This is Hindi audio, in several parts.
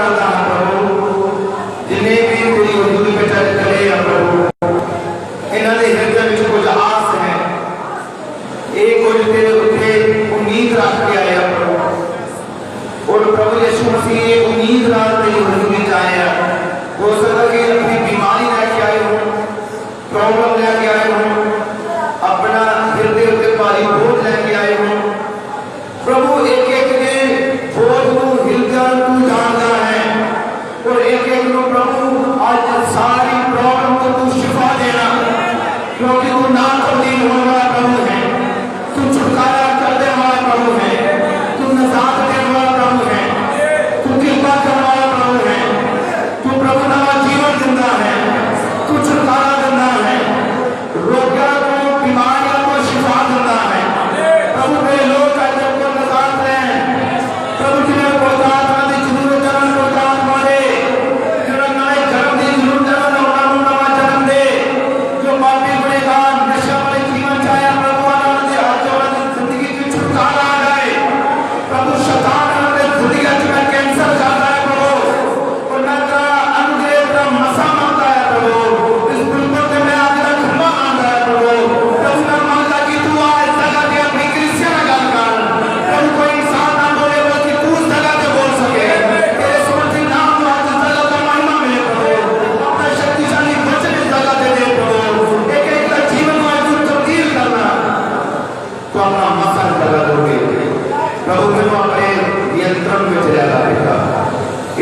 करता है प्रभु, जिन्हें भी तेरी हजूरी में चले हैं प्रभु, इन्होंने हृदय में कुछ आस है, एक कुछ तेरे उत्ते उम्मीद रख के आए हैं प्रभु। और प्रभु यीशु मसीह ये उम्मीद रख तेरी हजूरी में आए हैं। हो सकता है कि अपनी बीमारी लेके आए हो, प्रॉब्लम लेके आए हो, अपना हृदय उत्ते भारी बोझ लेके आए हो प्रभु। एक एक ने बोझ को हृदय तू जानता है, और एक एक को प्रभु आज सारी प्रॉब्लम को तू शिफा देना, क्योंकि तू ना तब्दील होने वाला प्रभु है, तू छुटकारा करने वाला प्रभु है, तू निजात देने वाला प्रभु है, तू कृपा करने वाला प्रभु है, तू प्रभु नवा जीवन देता है, तू छुटकारा देता है, रोगियों को बीमारियों को शिफा देता है प्रभु। मेरे लोग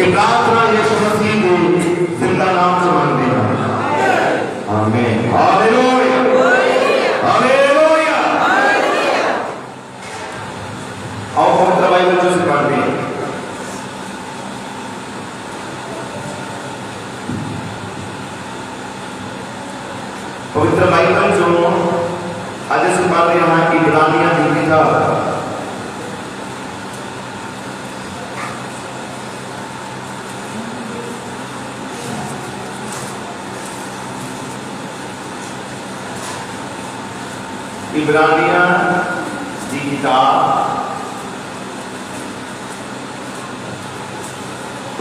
प्रार्थना यीशु मसीह को जिंदा नाम से मांगते हैं, आमीन। Hallelujah, hallelujah. आओ पवित्र बाइबल से पढ़ते हैं। पवित्र बाइबल जो आज से पढ़ रहे हैं इब्रानियों की किताब, इब्रानियों की किताब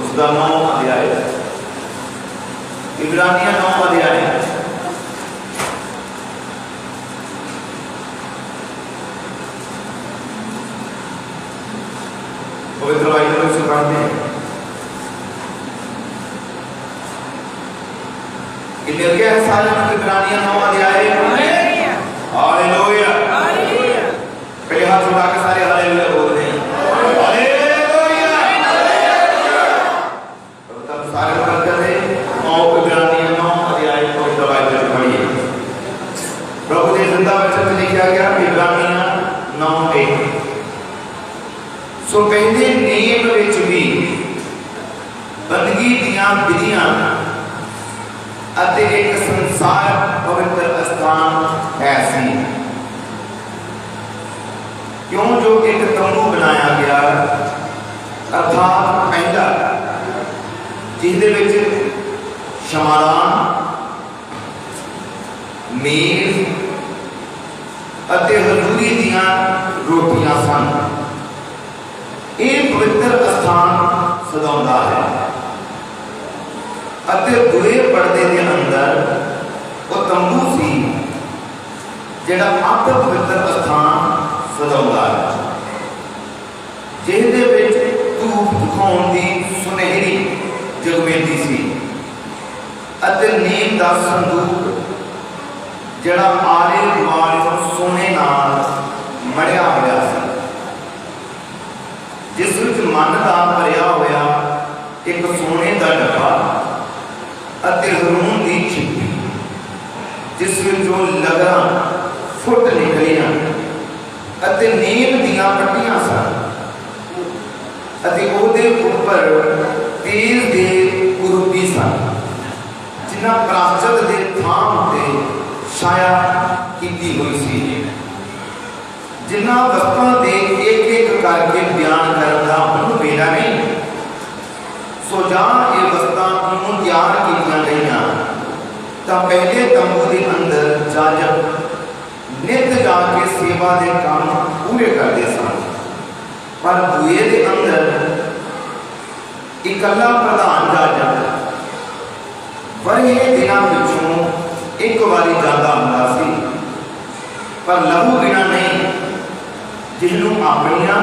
उसका 9 अध्याय, इब्रानियों 9 अध्याय पवित्र बाइबल से पढ़ते हैं। क्लियर क्या है सारे इब्रानियों 9 अध्याय? Hallelujah, hallelujah. पहले हाथ उठा के सारे हालेलुया बोलते हैं, हालेलुया। तब सारे बात करते हैं। इब्रानियों 9 अध्याय पवित्र बाइबल पढ़िए। प्रभु ने जिंदा वचन में लिखा गया इब्रानियों 9:1, सो कहते नियम विच भी बंदगी दियां विधियां अते एक संसार पवित्र स्थान ऐसी, क्यों जो एक तंबू बनाया गया अर्थात पहला जिसदे विच शमादान मेज अते हजूरी दियां रोटियां सन, यह पवित्र स्थान सजाउंदा है। अते दूए पर्दे के अंदर वो तंबू सी जिहड़ा अत पवित्र स्थान सजाउंदा है, जिहदे विच धूप दिखाउण दी सुनहरी जगमेंदी सी, अते नीम दा संदूक जिहड़ा आले दुआले सोने नाल मढ़िया होया सी, जिस विच मन दा भरिया होया एक सोने दा डब्बा अते हरून दी छिप्पी, जिस विचों लगरां फुट निकलियां अते नीम दियां पट्टियां सन, अते ओहदे उपर तेल दे कुरुबी सन, जिन्हां प्राचत दे थां उत्ते छाया कीती हुई सी, जिन्हां वस्तुआं दे एक एक करके बयान करन दा मैनूं बेड़ा नहीं। सो जां ये वस्तां उन्होंने तैयार कीतियां गईयां तां पहले तंबू के अंदर जाजक नित जाके सेवा के काम पूरे करते सन, पर दूए के अंदर इकल्ला प्रधान जज बड़े दिनों पिछों एक बारी जाता हुंदा सी, पर लहू बिना नहीं, जिसनों अपनिया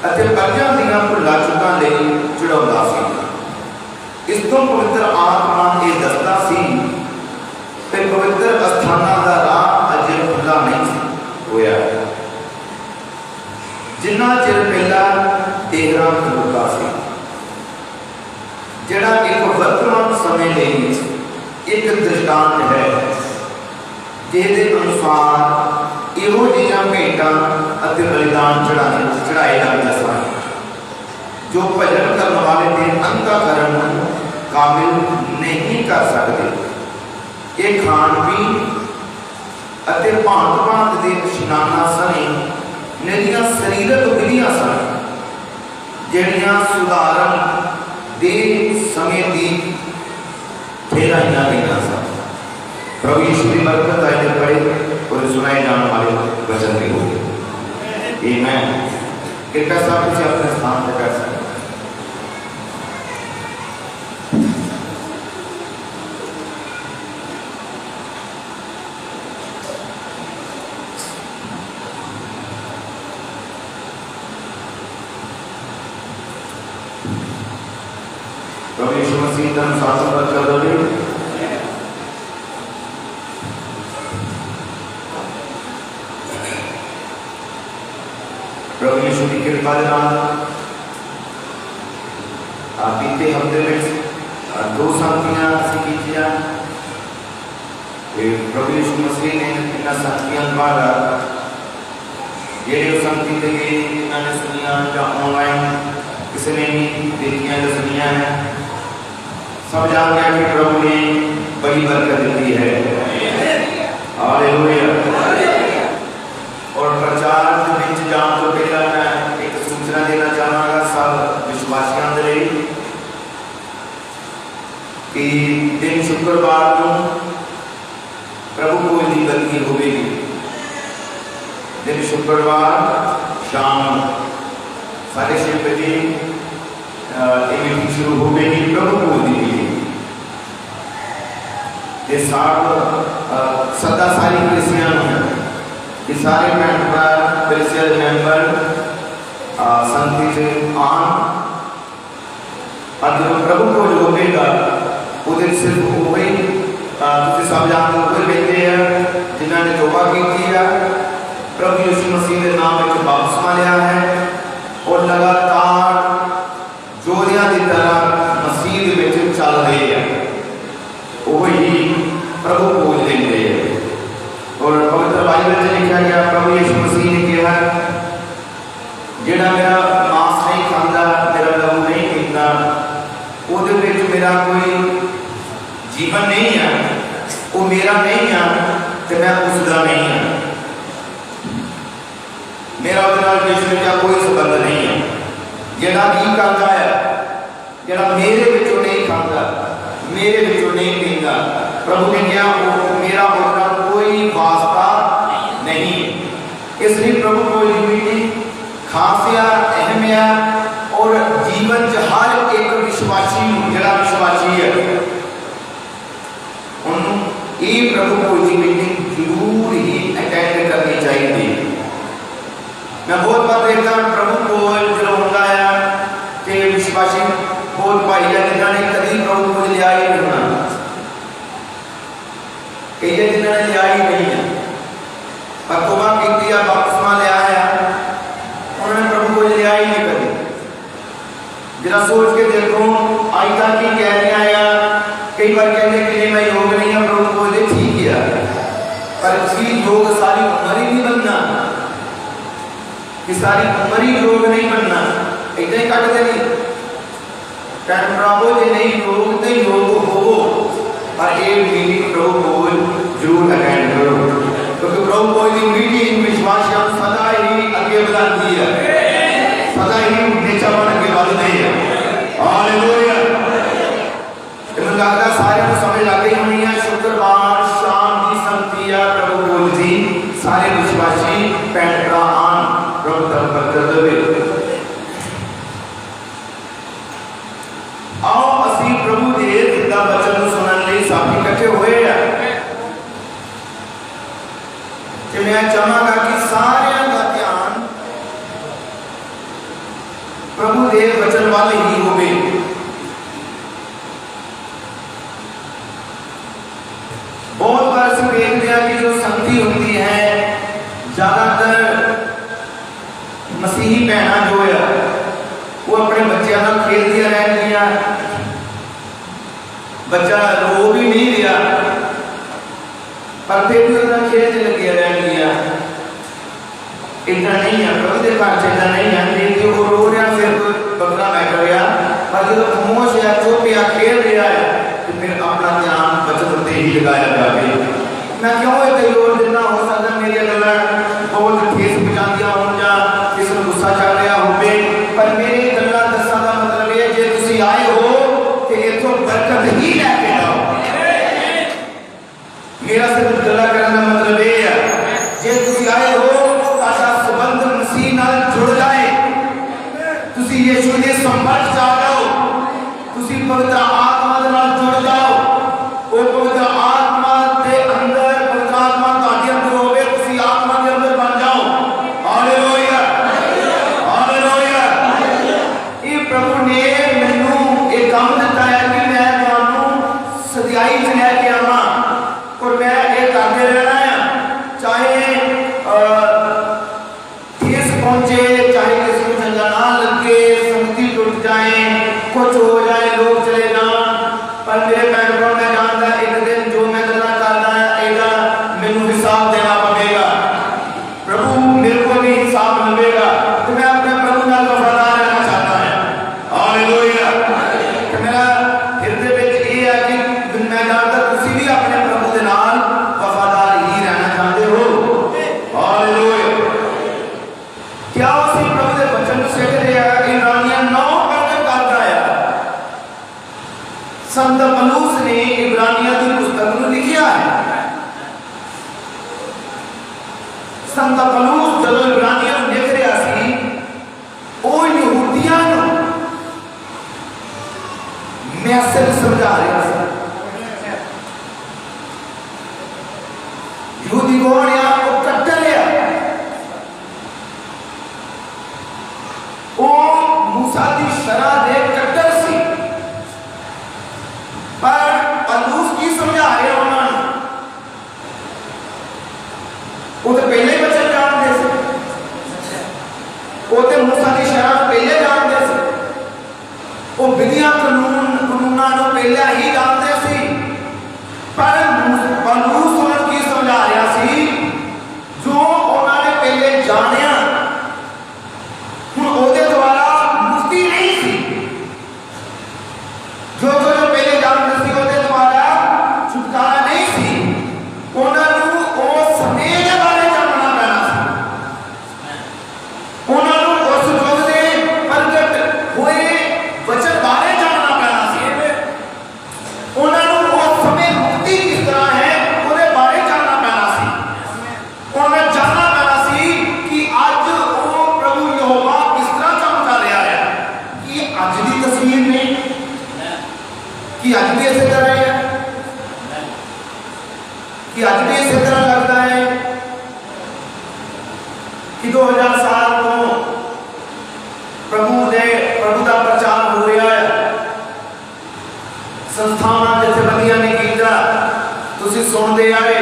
प्रजा दियां भुल्लां चुकां लई चढ़ाउंदा सी। इस तो पवित्र आत्मा ये दसदा सी कि पवित्र अस्थानां दा राह अजे खुला नहीं होया। जिन्ना चिर पहला तेहरा खलोता सी, जिहड़ा एक वर्तमान समय लई एक दृष्टांत है, जिहदे अनुसार इहो जिहियां भेंटां अते बलिदान चढ़ाए जाते सन जो भजन करने वाले के अंतःकरण काबिल नहीं कर सकते। ये खान पीन अते भांत भांत के इशनानां सने निहदियां सरीरक विधियां सन, जिहड़ियां सुधारण दे समय की ठहराइयां गईयां सन। प्रभु यीशु की बरकत आए पढ़े और सुनाए जाने वाले वचन भी होंगे। आमीन। कृपया सब कुछ अपने स्थान पर कर सकते। प्रभु यीशु मसीह धर्म शासन पर कर दो। प्रभु यीशु की कृपा के नाल बीते हफ्ते में 2 संगतियां कीतियां। प्रभु यीशु मसीह ने इन संगतियां द्वारा जेडे संगति थे इन्होंने सुनिया या ऑनलाइन किसी ने भी देखिया या सुनिया है, सब जान गया कि प्रभु ने बड़ी बरकत दी है। हालेलुया। और प्रचार में जान तो पहला मैं एक सूचना देना चाहूँगा सब विश्वासियों के लिए कि दिन शुक्रवार को प्रभु को की बदली होगी। दिन शुक्रवार शाम 6:30 बजे मीटिंग शुरू हो गई। प्रभु को दी सदा सारी कलीसियां कि सारे मेंबर कलीसिया मेंबर संगति आन और जो प्रभु को जो होगा वो दिन सिर्फ वही सब जानते हुए लेते हैं जिन्होंने तौबा की है, प्रभु यीशु मसीह के नाम में बपतिस्मा लिया है और लगातार जोरियां की तरह मसीह में चल रहे हैं, वही प्रभु को देते हैं। और पवित्र बाइबल में लिखा गया प्रभु यीशु मसीह ने कहा जिहड़ा मेरा मांस नहीं खाता, मेरा लहू नहीं पीता, उहदे विच मेरा कोई जीवन नहीं है, वो मेरा नहीं है तो मैं उसका नहीं है, मेरा उसके यीशु का कोई संबंध नहीं है। जिहड़ा की करता है, जिहड़ा मेरे विचों नहीं खाता, मेरे विचों नहीं पीता, प्रभु ने कहा वो मेरा उसका कोई वास्ता नहीं। इसलिए प्रभु को मीटिंग खासिया अहमिया और जीवन च हर एक विश्वासी जड़ा विश्वासी है उन्होंने ये प्रभु को मीटिंग जरूर ही अटेंड करनी चाहिए। मैं बहुत बार देखता प्रभु को जो होता है कि विश्वासी बहुत भाई है जिन्होंने कभी प्रभु को लिया ही नहीं होना, कई जिन्होंने लिया ही नहीं है, पर तौबा की बपतिस्मा लिया है, उन्होंने प्रभु को लिया ही नहीं कभी। जरा सोच के देखो आज तक की कह रहे आया, कई बार कहने के लिए मैं योग नहीं है, प्रभु को ठीक है, पर इसकी योग सारी उम्र ही नहीं बनना, कि सारी उम्र ही योग नहीं बनना, इतना ही कट देनी प्रभु जी नहीं योग तो योग हो, और एक मीटिंग प्रभु को जरूर अटेंड करो, क्योंकि प्रभु को मीटिंग विश्वास सदा ही आगे बढ़ाती है, सदा ही नीचा मन के बाद नहीं है। हालेलुया। मुझे लगता सारे को समझ लग गई होनी है। शुक्रवार शाम की संगति है प्रभु बोलती सारे विश्वासी भैन भरा आन प्रभु तरफ कर देवे। कि मैं चाहांगा कि सारियां दा ध्यान प्रभु दे वचन वाल ही होवे। बहुत बार से देखते हैं कि जो संगति होती है ज्यादातर मसीही भैन जो है वो अपने बच्चों का खेलदियां रहदियां, बच्चा रो भी नहीं रहा पर फिर भी उसका खेल च लगे रहदियां। इतना नहीं है, प्रभु के घर से इतना नहीं है, देखिए वो रो रहा फिर बकरा बैठ गया, पर जो खामोश है चुप या खेल रहा है तो फिर अपना ध्यान बचत उत्ते ही लगाया जाए। मैं क्यों इतने जोर देना, हो सकता मेरी गल्लां बहुत ठेस पहुंचादियां होण जां किसी को गुस्सा चल रहा होवे, पर मेरी गल्लां दस्सण दा मतलब है जे तुसीं आए हो कि इत्थों बरकत ही लैके जाओ। मेरा सिर्फ गल्लां करन दा मतलब ये है जे तुसीं आए हो ताड़ा संबंध मसीह नाल जुड़ जाए, तुसीं यीशु दे संपर्क च आ जाओ, तुसीं पवित्र आत्मा दे नाल जुड़ जाओ। वो पवित्र आत्मा के अंदर पवित्र आत्मा ताड़े अंदर होवे, तुसीं आत्मा के अंदर बन जाओ। Hallelujah hallelujah. ये प्रभु ने मैनू एक काम दिता है कि मैं तुहानू सच्चाई च लैके आवां और मैं ये करते रहना है, चाहे ठेस पहुंचे, चाहे किसी को चंगा ना लगे, संगति टूट जाए, कुछ हो जाए, लोग चले जान, पर मेरे भैन मैं जानता एक दिन जो मैं गल्लां करदा है एदा मैनू हिसाब देना पवेगा। प्रभु मेरे को भी हिसाब मिलेगा, तो मैं अपने प्रभु नाल वफादार रहना चाहता है। हालेलुया। तो मेरा हृदय विच ये है कि मैं जानता तुसीं भी अपने प्रभु दे नाल वफादार ही रहना चाहते हो। हालेलुया। क्या उसी प्रभु दे वचन नूं सीख रहे हैं? इब्रानियां 9 करदा है, संत पौलुस ने इब्रानियां की पुस्तक में लिखा है। संत पौलुस जब इब्रानियां लिख रहा सी, वो यहूदियों मैसेज समझा रहा था। यहूदी कौन है? वो कट्टर है, वो मूसा की शरह दे कट्टर सी, पर पौलुस की समझा रहे उन्होंने वो तो पहले ही बच्चे जानते थे, वो तो मूसा की शरह पहले जानते थे, वो विधियां कानूना पहले ही जानते थे, पर पौलुस उन्होंने की समझा रहा सी जो उन्होंने पहले जानिया हुण ओदे द्वारा मुक्ति नहीं थी, जो पहले जानते थे ओदे द्वारा छुटकारा नहीं थी, उन्होंने उस समय के बारे जानना पैना सी, उन्होंने उस युग दे प्रगट हुए वचन बारे जानना पैना सी, उन्होंने उस समय मुक्ति किस तरह है उसके बारे जानना पैना सी, उन्होंने जानना पैना सी कि अज वो प्रभु यहोवा किस तरह काम कर रहा है, कि अज की तस्वीर में कि आज भी इसी तरह है, कि आज भी इसी तरह लगता है कि 2000 साल तो प्रभु का प्रचार हो रहा है, संस्थावां जथेबंदियां ने किया, तुसीं सुनते आए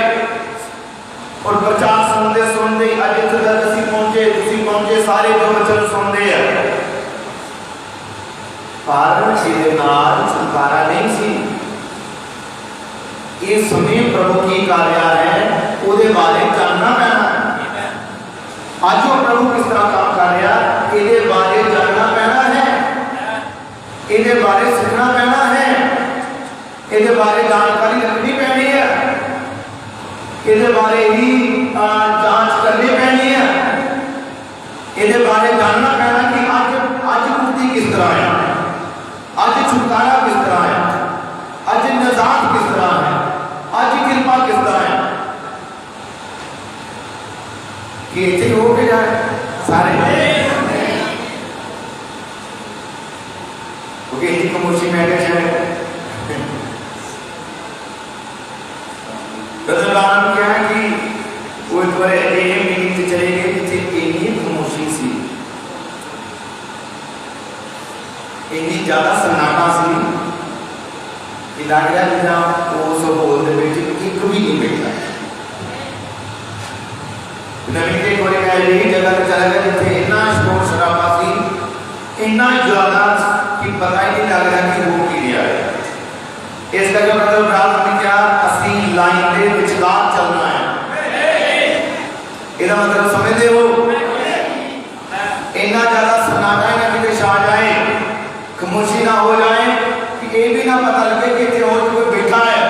और प्रचार सुनते अज इत्थे तक असीं पहुंचे, तुसीं पहुंचे, सारे जो वचन सुनते हैं, पर इसदे नाल छुटकारा नहीं सी। ये समय प्रभु की कर रहा है उसदे बारे जानना पैना है। आज वो प्रभु किस तरह काम कर रहा है ये बारे जानना पैना है, ये बारे सीखना पैना है, ये बारे जानकारी रखनी पैनी है, ये बारे ही जांच करनी पैनी है, ये बारे जानना पैना कि आज मुक्ति किस तरह है, आज छुटकारा किस तरह है, आज निजात किस तरह है, आज कृपा किस तरह है, कि इतने हो के जाए सारे ओके इतनी कमोशी में आगे जाए क्या है कि वो एक बार अजिहे मीटिंग से चले गए जिथे इन्नी खामोशी सी, इन्नी ज्यादा सन्नाटा सी कि लग रहा जिदा उस हॉल एक भी नहीं बैठा। नवीं के कोई मैं यही जगह पर चला गया जिथे इन्ना शोर शराबा सी, इन्ना ज्यादा कि पता ही नहीं लग रहा कि हो की रहा है। इस करके मतलब रात में क्या असी लाइन के विचकार चलना है, इसका मतलब समझते हो। इन्ना ज्यादा सन्नाटा ही ना कि छा जाए, खामोशी ना हो जाए कि ये भी ना पता लगे कि इतने और कोई बैठा है,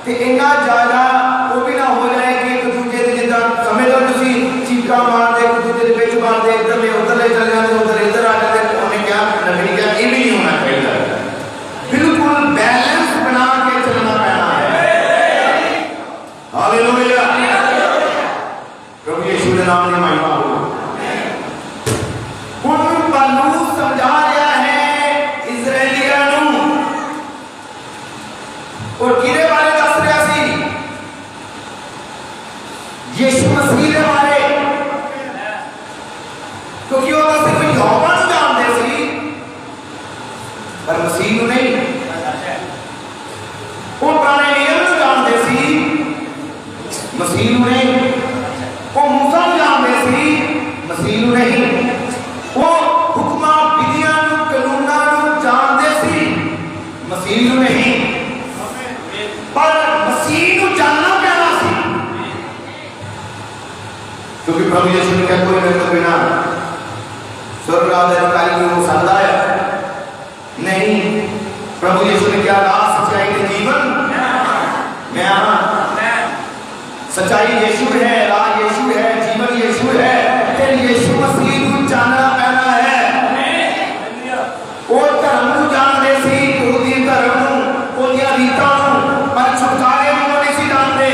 तो इन्ना ज्यादा वो भी ना हो जाए कि एक दूसरे के जिदा समझ लो तुम चीका मारते एक दूसरे के बिच मारते, इधर ले उधर ले चल जाते, उधर इधर आ जाते। उन्हें क्या नबी क्या ये भी नहीं होना चाहिए, बिल्कुल बैलेंस बना के चलना पैना है। हालेलुया, प्रभु यीशु के नाम में महिमा हो। उन पलूस समझा रहा है इजराइलियां और किरे बारे दस रहा सी, यीशु मसीह के बारे, क्योंकि वो सिर्फ यहोवा को जानते सी पर मसीह को नहीं। वो पुराने नियम को जानते सी, मसीह को नहीं। वो मूसा को जानते सी, मसीह को नहीं। वो हुक्मा विधियां कानूना जानते सी, मसीह को नहीं। पर मसीह को जानना प्यारा सी, क्योंकि प्रभु यीशु ने क्या कोई मेरे बिना स्वर्ग अधिकारी को हो सकता है नहीं। प्रभु यीशु ने क्या राह सच्चाई के जीवन मैं आना, सच्चाई यीशु है, राह यीशु है, जीवन यीशु है। फिर यीशु मसीह को जानना पैना है। वो धर्म को जानते सी, यहूदी धर्म को, ओदियां रीतां पर छुटकारे को नहीं सी जानते,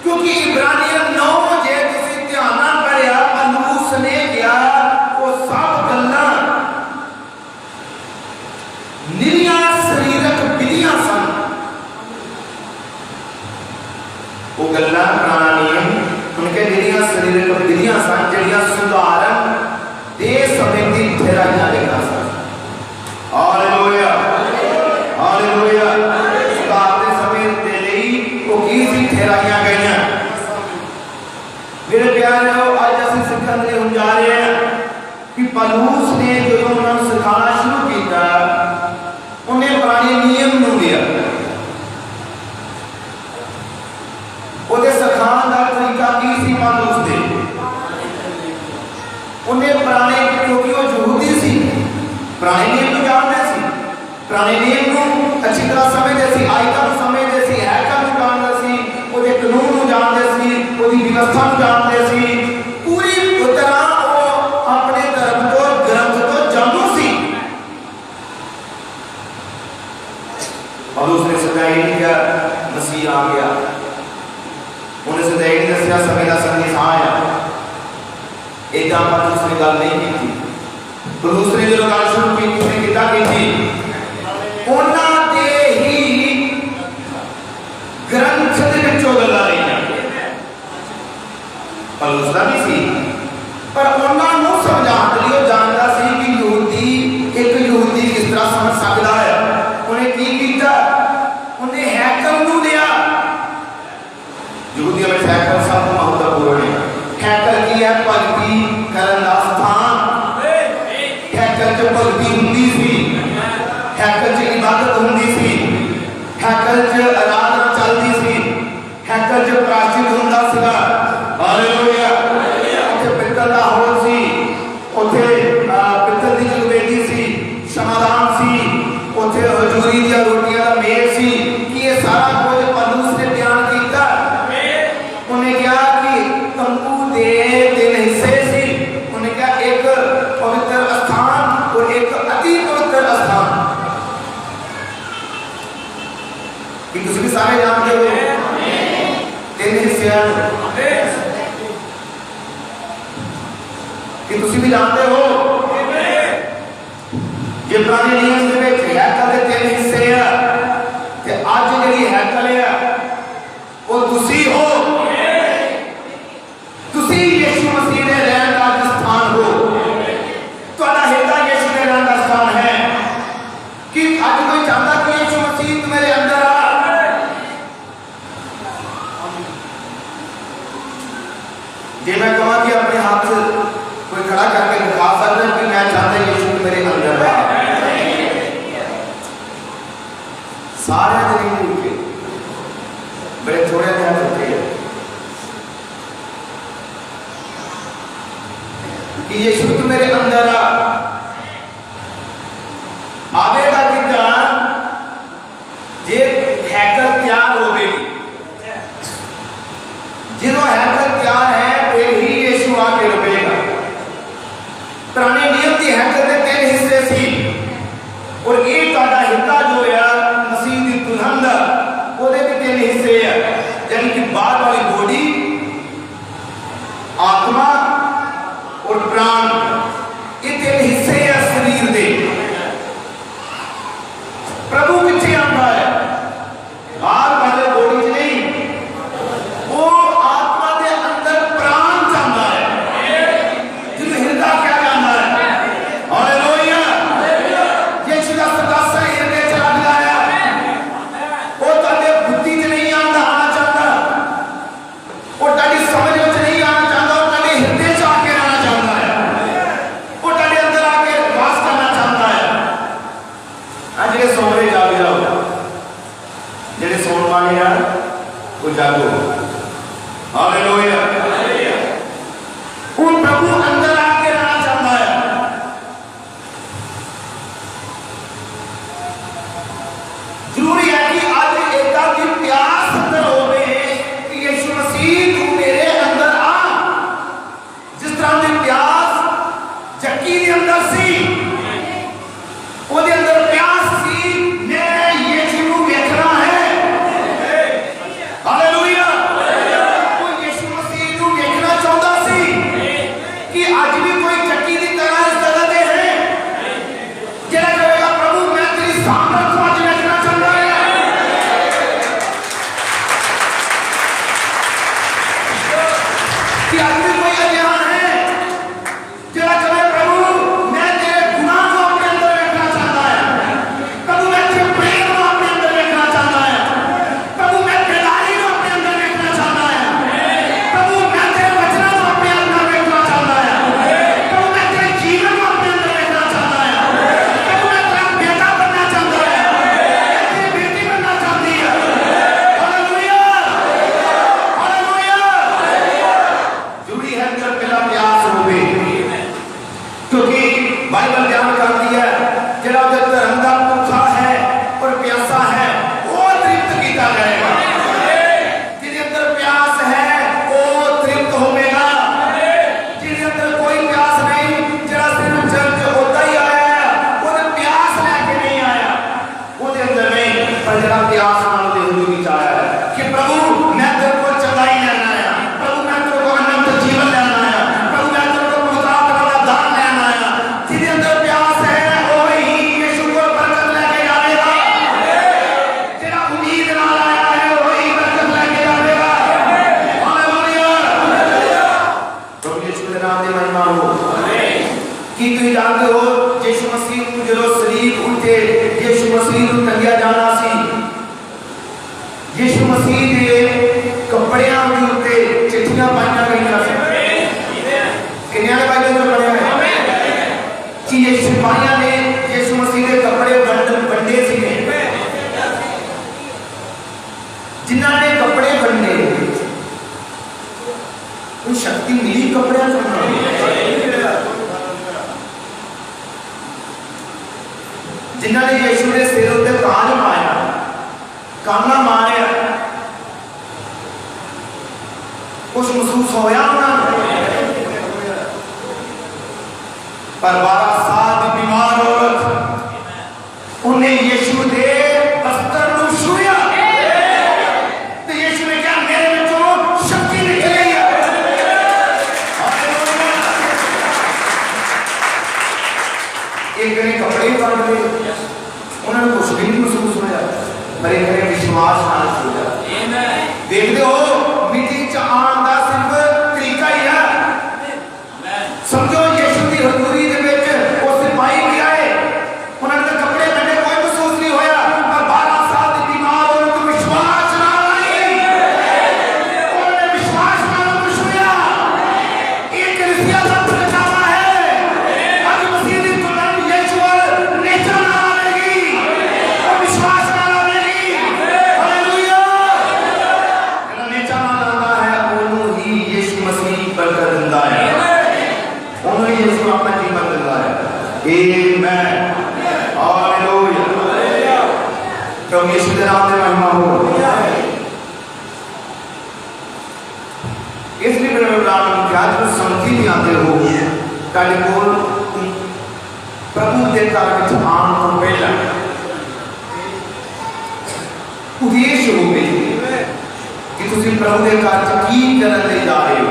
क्योंकि इब्रानियन 9 जे तुसी ध्यान नाल पढ़िया पलूस ने किया वो सब गल्लां निरियां शरीरक विधियां सन। वो गल्लां पुराना नियम उनके निरियां शरीरक विधियां सन जड़ियां सुधारण दे समय की ठहराइयां गईयां सन। हालेलुया, हालेलुया, सुधार दे समय दे लई वो की सी ठहराइयां गईयां। मेरे प्यारे हो, आज असं सिखण लई हम जा रहे हैं कि पलूस ने जो उन्होंने सिखाना शुरू किया उन्हें पुराने नियम नूं दिया, उहदे सिखाण दा तरीका की सी पलूस दे। उन्हें पुराने, क्योंकि वो यहूदी सी, पुराने नियम को जानते सी, पुराने नियम को अच्छी तरह समझते सी, आयतां को समझते सी, हैकल को जानते सी, उहदे कानून को जानते सी, उहदी व्यवस्था को जानते सी, पूरी तरह वो अपने धर्म को ग्रंथ को जानू सी। और उसने सच्चाई नहीं किया, मसीह आ गया, उन्हें सच्चाई नहीं दसिया, समय का संदेश आया। एकदम पर उसने गल नहीं की थी, तो दूसरे जो गल शुरू की उसने कितना की थी, उन्होंने ही ग्रंथ के विचों गल्लां लईयां, पर उसका भी सी, पर उन्होंने समझाने लिए जानता सी कि यहूदी एक यहूदी किस तरह समझ सकता है। उन्हें की किया, उन्हें हैकल नूं लिया। यहूदियों में हैकल सब महत्वपूर्ण है। हैकल की है भगती करन दा स्थान, हैकल च भगती हुंदी सी, हैकल च इबादत हुंदी सी, हैकल च आराधना चलदी सी, हैकल च प्रायश्चित हुंदा सीगा। हालेलुया, उत्थे पित्तल दा होल सी, उत्थे पित्तल दी जगवेदी सी, समाधान सी, उत्थे हजूरी दी रोटियां दा मेल सी। कि ये सारा कुछ पलूस ने बयान कीता। उन्हें क्या कि तंबू दे 3 हिस्से सी, उन्हें क्या एक पवित्र स्थान और एक अति पवित्र स्थान, कि तुम भी सारे जानते हो 3 हिस्से, कि तुम भी जानते हो ये पुराने नियम के विच हैकल दे 3 हिस्से है, ते आज जिहड़ी हैकल है वो तुसी हो। जे मैं कहूँ कि अपने हाथ से कोई खड़ा करके दिखा सकता कि मैं चाहता यीशु मेरे अंदर है, सारे दिन उठे बड़े थोड़े हाथ होते हैं कि यीशु तो मेरे अंदर आवेगा कि जे हैकर तैयार हो गई, जिन्हों हैकर तैयार है फिर ही यीशु आके रुकेगा। पुराने नियम की हैकर के 3 हिस्से सी और एक ਤੁਹਾਡਾ हिस्सा जो है मसीह की दुल्हन का ਉਹਦੇ भी 3 हिस्से है, यानी कि बाहर वाली बॉडी, आत्मा और प्राण, ये 3 हिस्से है शरीर के। प्रभु किथे आता है? बाहर वाले बॉडी च नहीं, वो आत्मा के अंदर प्राण जाता है, जिन्हें हृदय क्या जाता है। हालेलुया, यीशु का सदासा हृदय च लगदा है, वो तुहाडे बुद्धि च नहीं आना चाहता, वो तुहाडी समझ में नहीं आना चाहता, वो तुहाडे हृदय च आके रहना चाहता है, वो तुहाडे अंदर आके वास करना चाहता है। आज जेडे सो रहे जाग जाओ, जेडे सोने वाले हैं वो जागो। हालेलुया, वो प्रभु अंदर आके रहना चाहता है। जरूरी है कि आज एक की प्यास अंदर हो गए कि यीशु मसीह तू मेरे अंदर आ, जिस तरह की प्यास जक्की के अंदर सी, ਉਹਦੇ ਅੰਦਰ ਪਿਆਸ ਸੀ, ਮੈਂ ਯीशु ਨੂੰ ਵੇਖਣਾ ਹੈ। ਹਾਲੇਲੂਇਆ, ਉਹ ਯीशु ਮਸੀਹ ਨੂੰ ਵੇਖਣਾ ਚਾਹੁੰਦਾ ਸੀ ਕਿ ਅੱਜ ਵੀ ਕੋਈ ਚੱਕੀ ਦੀ ਤਰ੍ਹਾਂ ਇਸ ਜਗ੍ਹਾ ਤੇ ਹੈ ਜਿਹੜਾ ਕਹੇਗਾ ਪ੍ਰਭੂ ਮੈਂ ਤੇਰੀ ਸਾਮਰਥ ਨੂੰ ਅੱਜ ਵੇਖਣਾ ਚਾਹੁੰਦਾ ਹਾਂ। ਕਿ ਅੱਜ ਵੀ ਕੋਈ ਅਜਿਹਾ ਹੈ ਜਿਹੜਾ ਕਹੇ ਪ੍ਰਭੂ ਮੈਂ ਤੇਰੇ ਗੁਨਾਹ ਨੂੰ ਆਪਣੇ ਅੰਦਰ ਵੇਖਣਾ ਚਾਹੁੰਦਾ ਹਾਂ, ਪ੍ਰਭੂ ਮੈਂ ਤੇਰੇ ਪ੍ਰੇਮ ਨੂੰ ਆਪਣੇ ਅੰਦਰ ਵੇਖਣਾ ਚਾਹੁੰਦਾ ਹਾਂ, ਪ੍ਰਭੂ ਮੈਂ ਪਿਆਰੀ ਨੂੰ ਆਪਣੇ ਅੰਦਰ ਵੇਖਣਾ ਚਾਹੁੰਦਾ ਹਾਂ, ਪ੍ਰਭੂ ਮੈਂ ਤੇਰੇ ਵਚਨਾਂ ਨੂੰ ਆਪਣੇ ਅੰਦਰ ਵੇਖਣਾ ਚਾਹੁੰਦਾ ਹਾਂ, ਪ੍ਰਭੂ ਮੈਂ ਤੇਰੇ ਜੀਵਨ ਨੂੰ ਆਪਣੇ ਅੰਦਰ ਵੇਖਣਾ ਚਾਹੁੰਦਾ ਹਾਂ, ਪ੍ਰਭੂ ਮੈਂ ਤੇਰਾ ਬੇਟਾ ਬਣਨਾ ਚਾਹੁੰਦਾ ਹਾਂ, ਮੈਂ ਤੇਰੀ ਬੇਟੀ ਬਣਨਾ ਚਾਹੁੰਦੀ ਹਾਂ। ਹਾਲੇਲੂਇਆ, ਹਾਲੇਲੂਇਆ, ਜ਼ਰੂਰੀ ਹੈ ਕਿ ਪਹਿਲਾ ਪਿਆਸ ਹੋਵੇ, क्योंकि बाइबल बयान करती है जेड़ा धर्म का भूखा है और प्यासा है वो तृप्त किया जाएगा। जिसके अंदर प्यास है वो तृप्त होगा, जिसके अंदर कोई प्यास नहीं, जेड़ा सिर्फ चर्च होता ही आया है, वो प्यास लेके नहीं आया, वो अंदर नहीं, पर जेड़ा प्यास नाल दे हुए आया है कि प्रभु मैं तेरे को चंगाई लेना है, प्रभु मैं तेरे को अनंत जीवन लेना है, प्रभु मैं तेरे को मुताबिक वाला दान लेना है। जिसके अंदर प्यास है वो ही यीशु को बरकत लेके जाएगा, जेड़ा उम्मीद नाल आया है वो ही बरकत लेके जाएगा। हालेलुया, प्रभु यीशु के नाम में महिमा हो। कि तुम जानते हो यीशु मसीह को जो शरीर उठे, यीशु मसीह को टंगिया जाना सी, यीशु मसीह के कपड़ियां के उत्ते चिट्ठियां पाईयां गईयां सी। किन्नियां ने बाइबल में पढ़िया है कि ये सिपाहियां ने यीशु मसीह के कपड़े वंडे सी, जिन्हां ने कपड़े वंडे उन शक्ति मिली कपड़ियां जिन्हां ने यीशु के सिर उत्ते ताज पाया, काना मारिया, कुछ महसूस होया उन्होंने, पर 12 साल की बीमार औरत उन्हें यीशु के वस्त्र को छुया तो यीशु ने कहा मेरे विचों शक्ति निकली है। एक ने कपड़े काट लिए, उन्होंने कुछ भी नहीं महसूस होया, पर एक ने विश्वास नाल छुया। देखते हो मीटिंग च आने का सिर्फ तरीका ही है, समझो यीशु की हजूरी दे विच वो सिपाही भी आए, उन्होंने तो कपड़े पहने कोई महसूस नहीं होया, पर 12 साल की बीमार औरत विश्वास नाल आई, उन्होंने विश्वास नाल छुया। आमीन हालेलुया। प्रभु यीशु के नाम में महिमा हो। इसलिए मेरे नाम क्या समझी नहीं आते हो ताकि बोल प्रभु के कार्य में आम को पहला उद्देश्य हो कि तुम प्रभु के कार्य की करने जा रहे हो।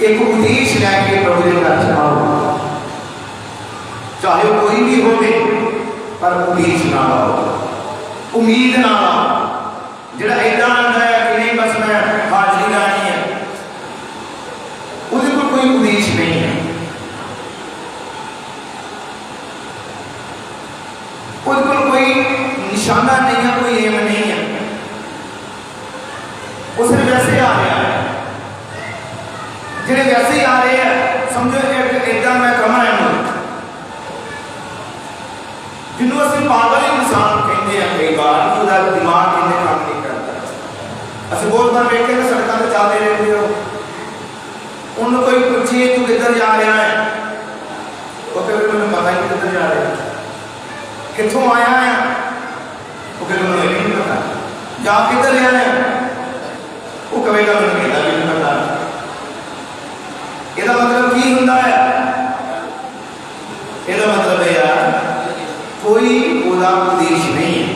एक उद्देश्य लेके प्रभु के कार्य आओ, चाहे कोई भी हो पर उद्देश्य ना लाओ, उम्मीद ना लाओ। जो ऐसा आता है कि नहीं बस मैं हाजरी लानी है, उसको कोई उद्देश्य नहीं है, उसको कोई निशाना नहीं है, कोई एम नहीं है। उसने वैसे आ रहा है जिन्हें वैसे ही आ रहे हैं। समझो एक मैं कमा है जिन्होंने असं पागल इंसान कहते हैं कई बार कि उसका दिमाग कितने काम नहीं करता। असं बहुत बार देखे ना सड़कों पर चलते रहते हो, उन्होंने कोई पूछे तू किधर जा रहा है, वो कहते मैंने पता ही किधर जा रहा है, कितों आया है, वो कहते मैंने नहीं पता, जा किधर आया है, वो कहेगा मैंने कहता भी नहीं पता। ਇਹਦਾ मतलब ਕੀ ਹੁੰਦਾ है? ਇਹਦਾ मतलब है यार कोई ਉਹਦਾ उद्देश्य नहीं है।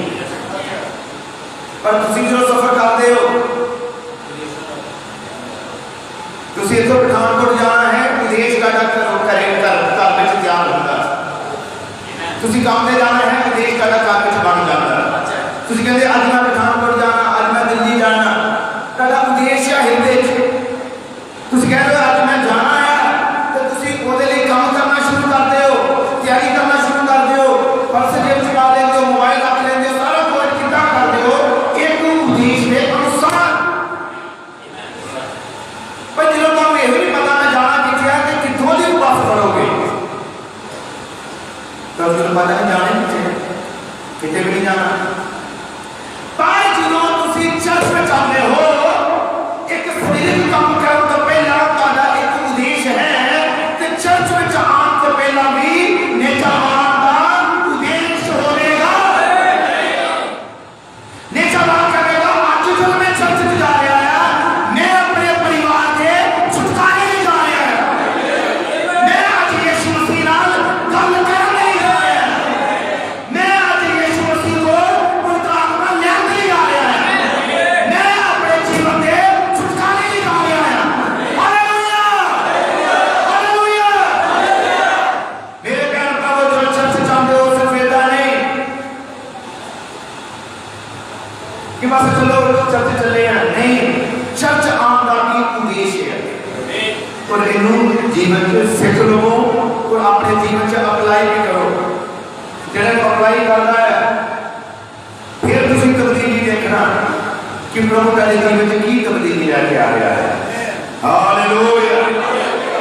पर ਤੁਸੀਂ ਜਦੋਂ सफर करते हो, ਤੁਸੀਂ ਇੱਥੋਂ ਪਠਾਨਕੋਟ ਜਾਣਾ है, उद्देश्य ਤੁਹਾਡਾ ਘਰ ਵਿੱਚ ਤਿਆਰ ਹੁੰਦਾ। ਤੁਸੀਂ ਕੰਮ ਤੇ ਜਾਣਾ है, उद्देश्य ਤੁਹਾਡਾ ਘਰ ਵਿੱਚ ਬਣ ਜਾਂਦਾ। ਤੁਸੀਂ ਕਹਿੰਦੇ ਅੱਜ ਮੈਂ ਪਠਾਨਕੋਟ जाना, ਅੱਜ मैं दिल्ली जाना, ਤੁਹਾਡਾ उद्देश्य है ਹਿਰਦੇ 'ਚ। ਤੁਸੀਂ ਕਹਿੰਦੇ ਅੱਜ मैं जाना है तो ਤੁਸੀਂ ਉਹਦੇ ਲਈ ਕੰਮ करना शुरू करते हो, तैयारी करना शुरू करते हो, पर्स जेब च पा लेते हो, मोबाइल रख लेते हो, सारा कुछ कितना करते हो एक उद्देश्य के अनुसार। पर जो तुम ये नहीं पता मैं जाना कितने है कि कितों की बस पढ़ोगे, तो तुम पता नहीं जाने कितने भी नहीं जाना। पर जो तुम चर्च में जाते हो एक शरीर काम करो तो पहला तुम्हारा एक उद्देश्य है, तो चर्च में जाने तो पहला भी नेतावान का उद्देश्य होगा। नेतावान कहेगा आज जो मैं चर्च में जा रहा है, मैं अपने परिवार के छुटकारे में जा रहा है, मैं आज यीशु मसीह नाल गल करने जा रहा है, मैं आज यीशु मसीह को उनका आत्मा लेने जा रहा है, मैं अपने जीवन के छुटकारे में जा रहा है। Hallelujah hallelujah. मेरे प्यारे प्रभु जो चर्च जाते हो सिर्फ इतना नहीं कि बस चलो चर्च चले हैं, नहीं, चर्च आने का भी उद्देश्य है और इन्हों जीवन के सीख लो और अपने जीवन से अप्लाई भी करो। जब अप्लाई करता है फिर तुम तब्दीली देखना कि प्रभु का जीवन में की तब्दीली लेके आ गया है। हालेलुया।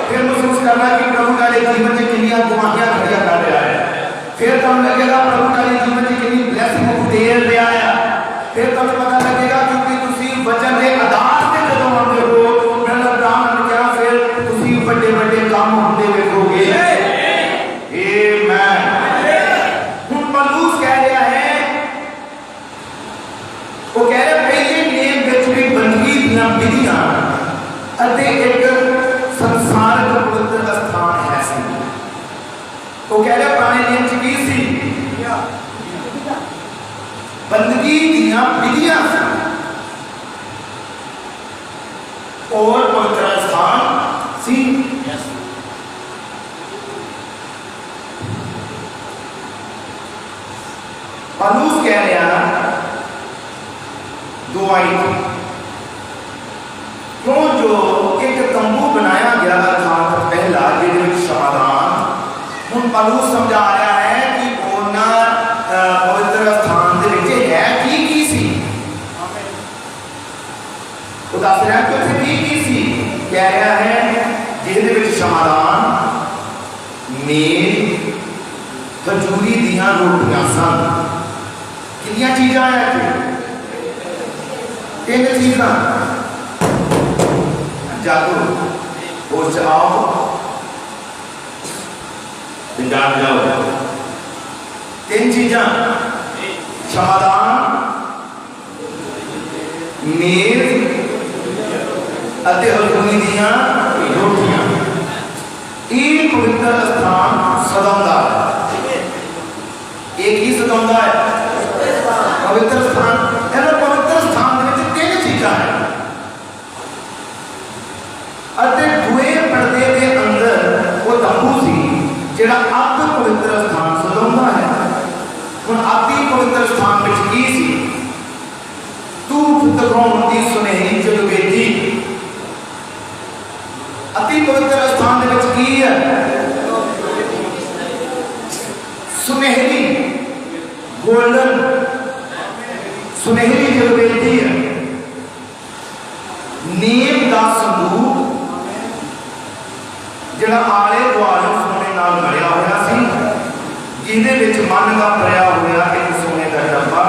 फिर महसूस करना कि प्रभु का जीवन में कितनी गुमाहियां खड़िया कर रहा है, फिर तुम लगेगा प्रभु का जीवन में कितनी ब्लेसिंग दे रहा है, फिर तुम्हें पता लगेगा क्योंकि तुम वचन के आधार से जो आते हो मेरा ब्राह्मण क्या फिर तुम बड़े बड़े काम होते देखोगे। आमीन। हुण पौलुस कह रहा है, वो कह रहा पहले नेम विच भी बंदगी दीयां विधियां अते एक संसारक पवित्र स्थान है सी। वो कह रहा पुराने नेम च की सी बंदगी दीयां विधियां और पवित्र स्थान सी। पौलुस कह रहा दो आई क्यों जो एक तंबू बनाया गया अर्थात पहला जिसमें समाधान। हुण पौलुस समझा रहा है कि पवित्र स्थान के विच है की सी, वो दस रहा कि उत्थे की सी। कह रहा है जिसदे विच समाधान, मेल, खजूरी दियां रोटियां सन। कितनी चीज़ां हैं? तीन चीज़ां। जादू और जाओ जान जाओ तीन चीजा क्षमादान मेज हल्कुनी दियां रोटियां एक पवित्र स्थान सदाउंदा है। एक ही सदाउंदा है पवित्र स्थान। पवित्र स्थान में तीन चीजा है दुए पर्दे के अंदर वो तंबू सी जिहड़ा अति पवित्र स्थान सजाउंदा है। हुण अति पवित्र स्थान विच की सी धूप तकाउण दी सुनहरी जगवेदी। अति पवित्र स्थान दे विच की है सुनहरी गोल्डन सुनहरी जगवेदी है। नीम दा संदूक जिहड़ा आले दुआले सोने नाल मढ़िया होया सी जिहदे विच मन का भरिया होया एक सोने का डब्बा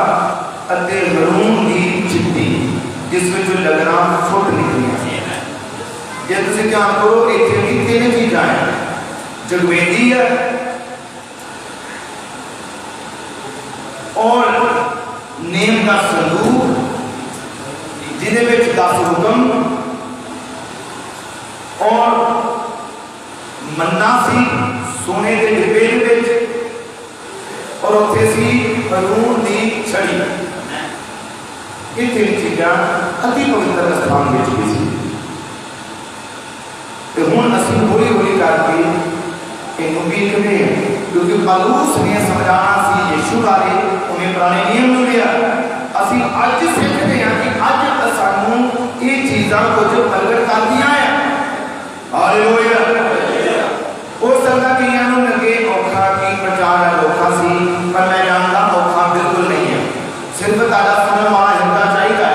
अते मरून दी चिट्टी जिस विच लगना फुट निकलियां। जे तुसीं ध्यान करो इत्थे भी तीन चीज़ां हैं जगवेदी है और नेम का संदूक जिहदे विच 10 हुक्म और मन्ना सी सोने के डिब्बे और उत्थे सी मरून दी छड़ी। ये तीन चीज़ां अति पवित्र स्थान में भी सी। हुण असीं हौली हौली करके इनू वेखदे क्योंकि पौलुस ने समझाना सी यीशु बारे उन्हें पुराने नियम नूं लिया। असीं अज सीखते हैं कि अज सानूं ये चीज़ां कुछ प्रगट करदियां हैं। हालेलुया। हो सकता कि लगे औखा की प्रचार औखा सी पर मैं जानता औखा बिल्कुल नहीं है। सिर्फ ताजा सुनने वाला हिंदा चाहिए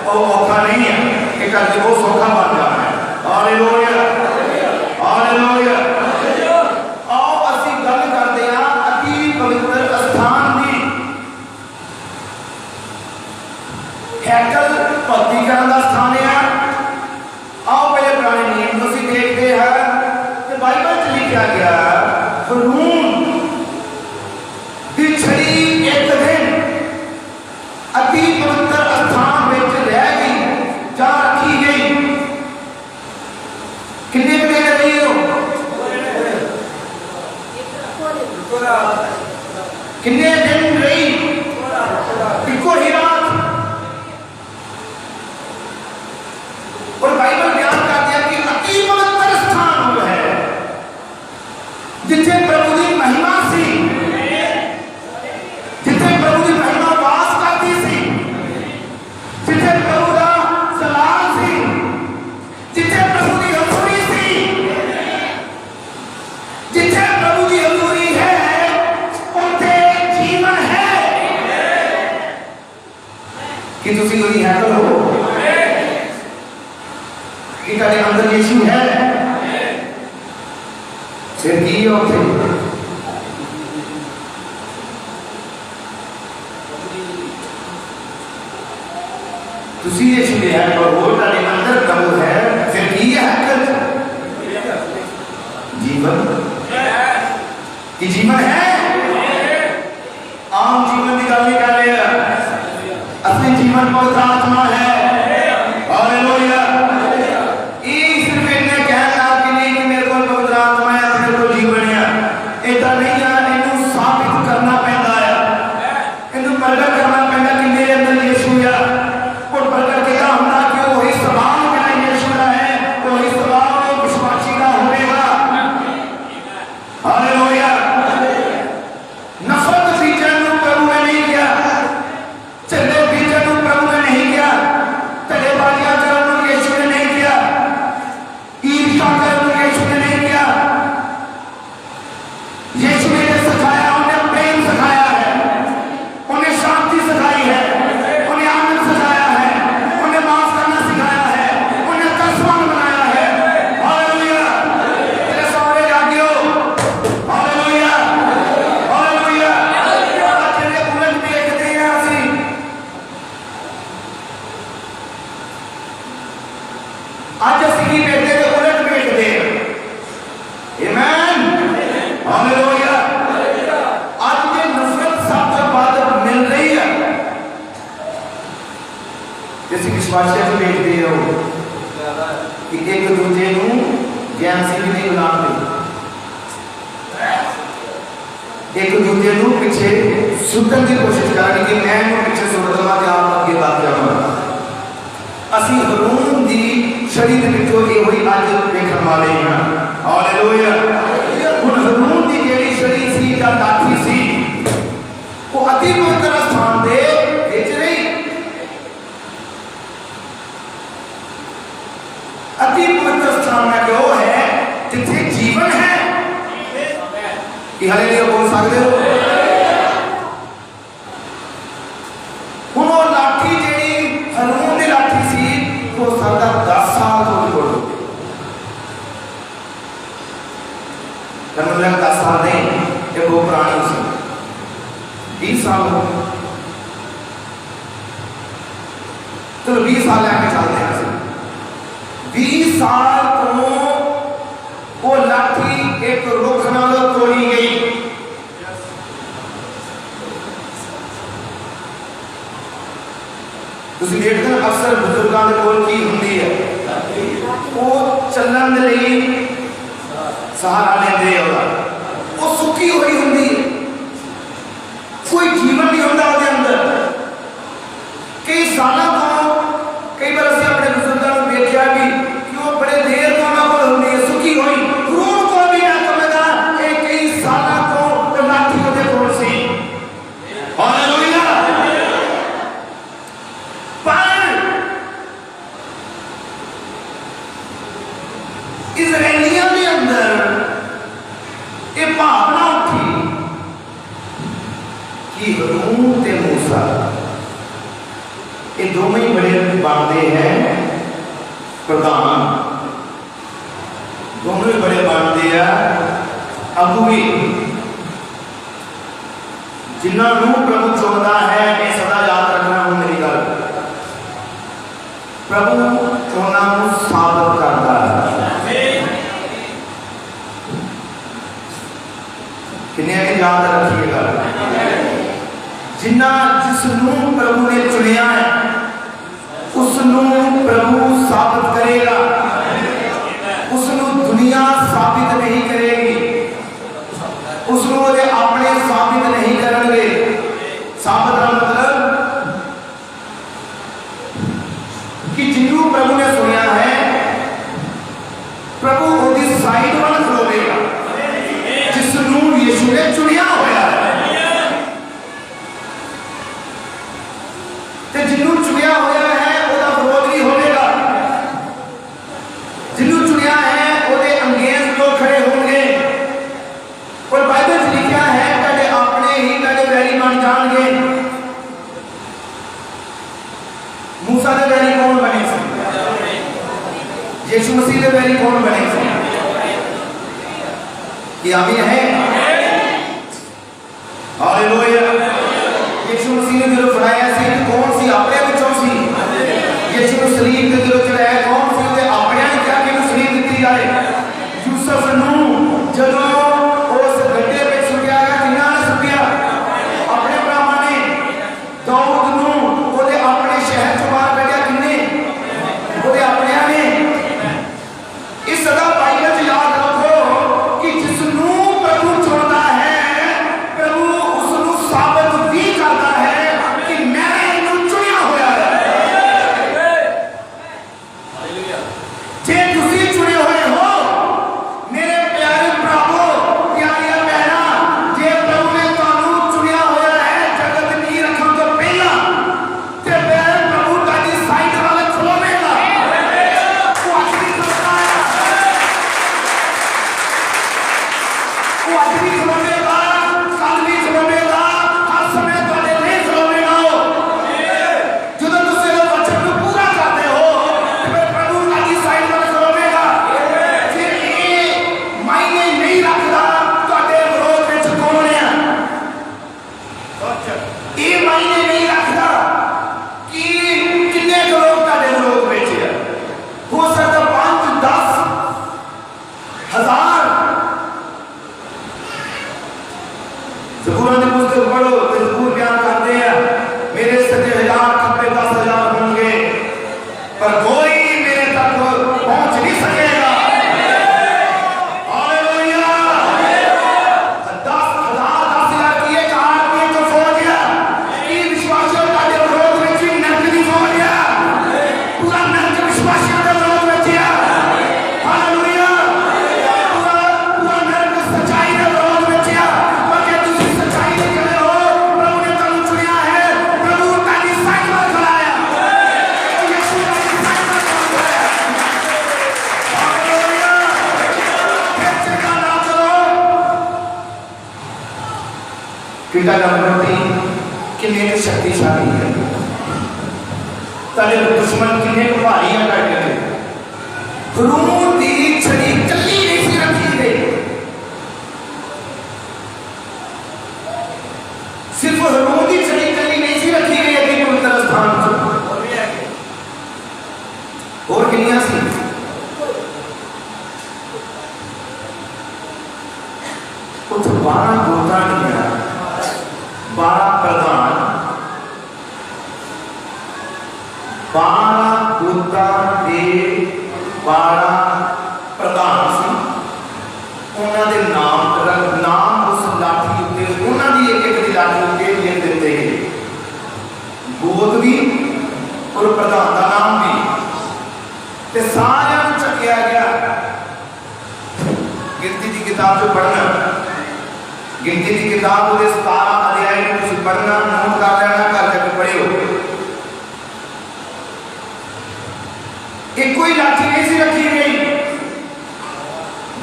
और औखा नहीं है कि करके वो सौखा बन जाना है। Hallelujah hallelujah. आओ असीं गल करते हैं अति पवित्र स्थान की। हैकल भक्तिकरण का स्थान है। आओ पहले पुराने नियम को असीं देखते हैं कि बाइबल च लिखा गया फरून दी छड़ी एक दिन अति पवित्र स्थान में रह गई जा रखी गई। कितने दिन रही हो कितने दिन रही इको ही रात। और बाइबल बयान कर दिया कि अति पवित्र स्थान वो है जिथे प्रभु की महिमा सी जिथे प्रभु की महिमा वास करती सी जिथे प्रभु का सलाम सी जिथे प्रभु की हजूरी सी। जिथे प्रभु की हजूरी है उथे जीवन है। कि तुसी कोई हैकल हो कि तेरे अंदर यीशु है फिर की होते तुसी यीशु ने है और वो तेरे अंदर प्रभु है फिर की है जीवन कि जीवन है। आम जीवन की गल नहीं कर रहे असली जीवन पवित्र आत्मा है। हालेलुया। आज असली बेटे के उलट बेट दे। आमीन। हालेलुया। विश्वासियों को देखते हो कि एक दूजे को ज्ञान से भी नहीं बुलाते, एक दूजे को पीछे सुधन की कोशिश करें कि मैं पीछे सुन दवा कि आप आगे बात जावा। असी हरूम की शरीर विचों ये हुई अज देखने वाले हैं। हालेलुया। हुण हरूम की जेड़ी शरीर सी या लाठी सी वो अति पवित्र स्थान दे विच रही, अति पवित्र स्थान में जो है जिथे जीवन है। हालेलुया बोल सकते हो। हुण वो लाठी जेड़ी हरूम की लाठी सी हो सकता 10 साल तो छोड़ दे, 10 साल नहीं, ये बहुत पुरानी सी 20 साल हो, चलो 20 साल लेके चलते हैं। 20 साल तो वो लाठी एक रुख नाल तोड़ी गई। तुसीं देखते हैं अक्सर बुजुर्गों के कोल की हुंदी है, वो चलण दे लई सहारा लेंदे हैं, वो सुखी हुई हुंदी है, कोई जीवन नहीं होता उसके अंदर। कई सालों तो कई बार असं अपने बुजुर्गों को देखा भी कि वो बड़े देर तो उन्होंने होंगी है सुखी हुई, रूह को भी ना समझा कई सालों को लाठी होते कोल सी। हालेलुया। पर इजराइलियों के अंदर ये भावना उठी कि हरूम ते मूसा ये दोनों ही बड़े बनते हैं प्रधान, दोनों ही बड़े बनते हैं अगुवी, जिन्होंने प्रभु चुनता है। ये सदा याद रखना हो मेरी गल, प्रभु उन्होंने साबित करता है। किन्ने की याद रखिएगा, जिन्ना जिसनू प्रभु ने चुनिया है उसनू प्रभु साबित करेगा, उसनू दुनिया साबित नहीं करेगी, उसनू अपने साबित नहीं करेंगे। साबित का मतलब कि जिन्नू प्रभु ने सुनिया है प्रभु उसकी साइड वाल खलोवेगा, जिसनू यीशु ने चुनिया होया है। जिन्नू चुनिया होया है उसका विरोध भी होगा, जिन्नू चुनिया है उसके अंगेज लोग खड़े होंगे। और बाइबल में लिखा है तेरे अपने ही तेरे वैरी बन जाएंगे। मूसा के वैरी कौन बने थे? यीशु मसीह के वैरी कौन बने थे? कि आमीन है। हालेलुया। यीशु मसीह ने जो फड़ाया सी कौन सी अपने विचों सी, यीशु ने सलीब के जो चढ़ाया कौन सी उसे अपने ने क्या कि सलीब दी जाए। यूसुफ नू जदों उस गड्ढे पे सुटिया गया, किन्ना ने सुटिया? अपने भरावां ने। दाऊद नू ओदे अपने शहर चों बाहर कढिया किन्ने? ओदे अपनियां ने। इस सदा बाइबल च याद रखो कि जिसनू प्रभु चुनता है प्रभु उसनू साबित भी करता है कि मैं इन्हू चुनिया होया है। जे तुसी चुने हुए हो मेरे प्यारे भरावो, प्यारियां बहनां, जे प्रभु ने तुहानू चुनिया होया है जगत नी रखण तो पहला ते फिर प्रभु ताडी साइड वाले खलोवेगा। वो आज भी खलोता है, वो आज भी खलोवेगा, कल भी खलोवेगा, हर समय तुहाडे लिए खलोवेगा। ਜਦੋਂ ਤੁਸੀਂ ਇਹ ਵਚਨ ਨੂੰ ਪੂਰਾ ਕਰਦੇ ਹੋ ਫਿਰ ਪ੍ਰਭੂ ਤੁਹਾਡੀ किता नंबर 3 किन्ने शक्तिशाली है, ताले दुश्मन किन्ने भारियां कर के रूह दी छड़ी कली नहीं सी रखी गई, सिर्फ रूह दी छड़ी कली नहीं सी रखी गई अति पवित्र स्थान और किन्नियां सी उठ 12 गोत्रा दिया, 12 प्रधान, 12 गोत्रा के 12 प्रधान सी, उन्हां दे नाम उस लाठी उत्ते उन्हां दी एक एक दी लाठी उत्ते लिख दिते गए, गोत भी और प्रधान का नाम भी, ते सारियां नूं चकिया गया। गिनती की किताब जो पढ़ना, गिनती की किताब उहदे 17 अध्याय में तुसीं पढ़ना, नोट कर लेना, घर जाके पढ़ियो। एक कोई लाठी नहीं सी रखी गई,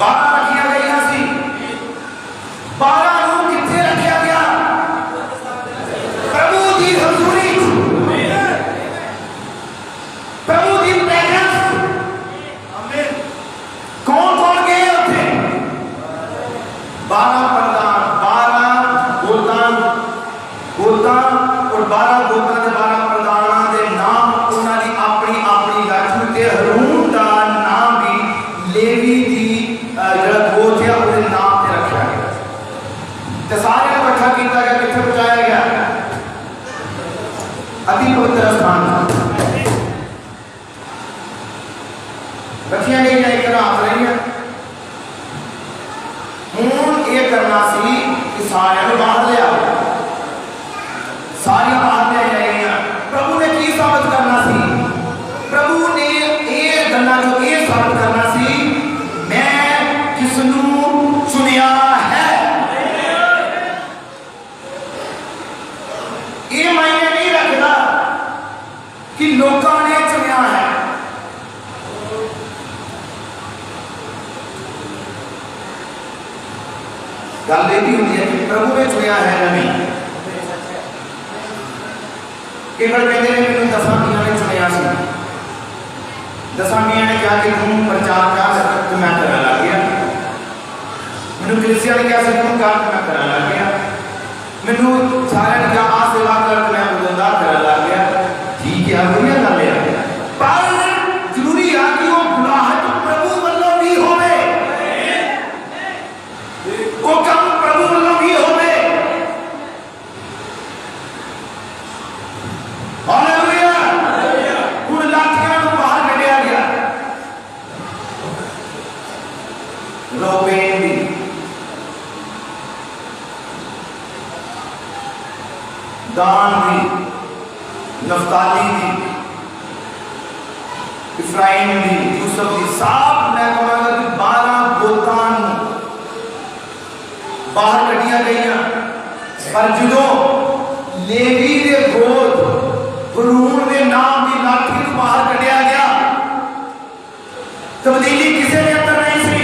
12 रखिया गई सी। 12 नूं कित्थे रखिया गया? प्रभु दी हजूरी, प्रभु दी प्रेजेंस। आमीन। कौन कौन गए उत्थे? 12 प्रधान, 12 गोता और 12 गोता के 12 प्रधानां दे नाम उन्हां दी अपनी अपनी लाठी ते हारून दा नाम भी लेवी दी जिहड़ा गोत है उसदे नाम ते रखिया गया ते सारे इकट्ठा कीता गया, कित्थे पहुंचाया गया? अति पवित्र स्थान रखिया गई, एक रात रही। हुण ये करना सी कि सारियां नूं बाहर लिया, सारियां बाहर ले आईयां। प्रभु ने की साबित करना सी? प्रभु ने ये गल्लां जो ये साबित करना सी, मैं किसनूं चुनिया है। ये मायने नहीं रखता कि लोकां ने चुनिया है, गल ये भी होती है कि प्रभु ने चुनिया है या नहीं। केवल कहते हैं मैंने 10 मियां ने चुनिया सी, 10 मियां ने कहा कि तुम प्रचार कर, तो मैं करने लग गया। मैंने कलीसिया ने कहा तुम कर, तो मैं करने लग गया। मैंने सारे ने कहा आ सेवा कर, तो मैं उदंदा करने लग गया। ठीक है, बढ़िया गल है, पर जरूरी है कि वो बुलाहट प्रभु वालों भी होवे, वो काम प्रभु वालों भी होवे। हालेलुया। उन लाठियां को बाहर कढ़िया गया, रोबेन भी, दान भी, नफ्ताली भी, इफ्राइम भी, यूसुफ भी, सब मैं कहूंगा कि 12 गोत्रां बाहर कढ़िया गई। पर जो लेवी दे गोत हारून दे नाम की लाठी को बाहर कढ़िया गया, तब्दीली किसी के अंदर नहीं सी।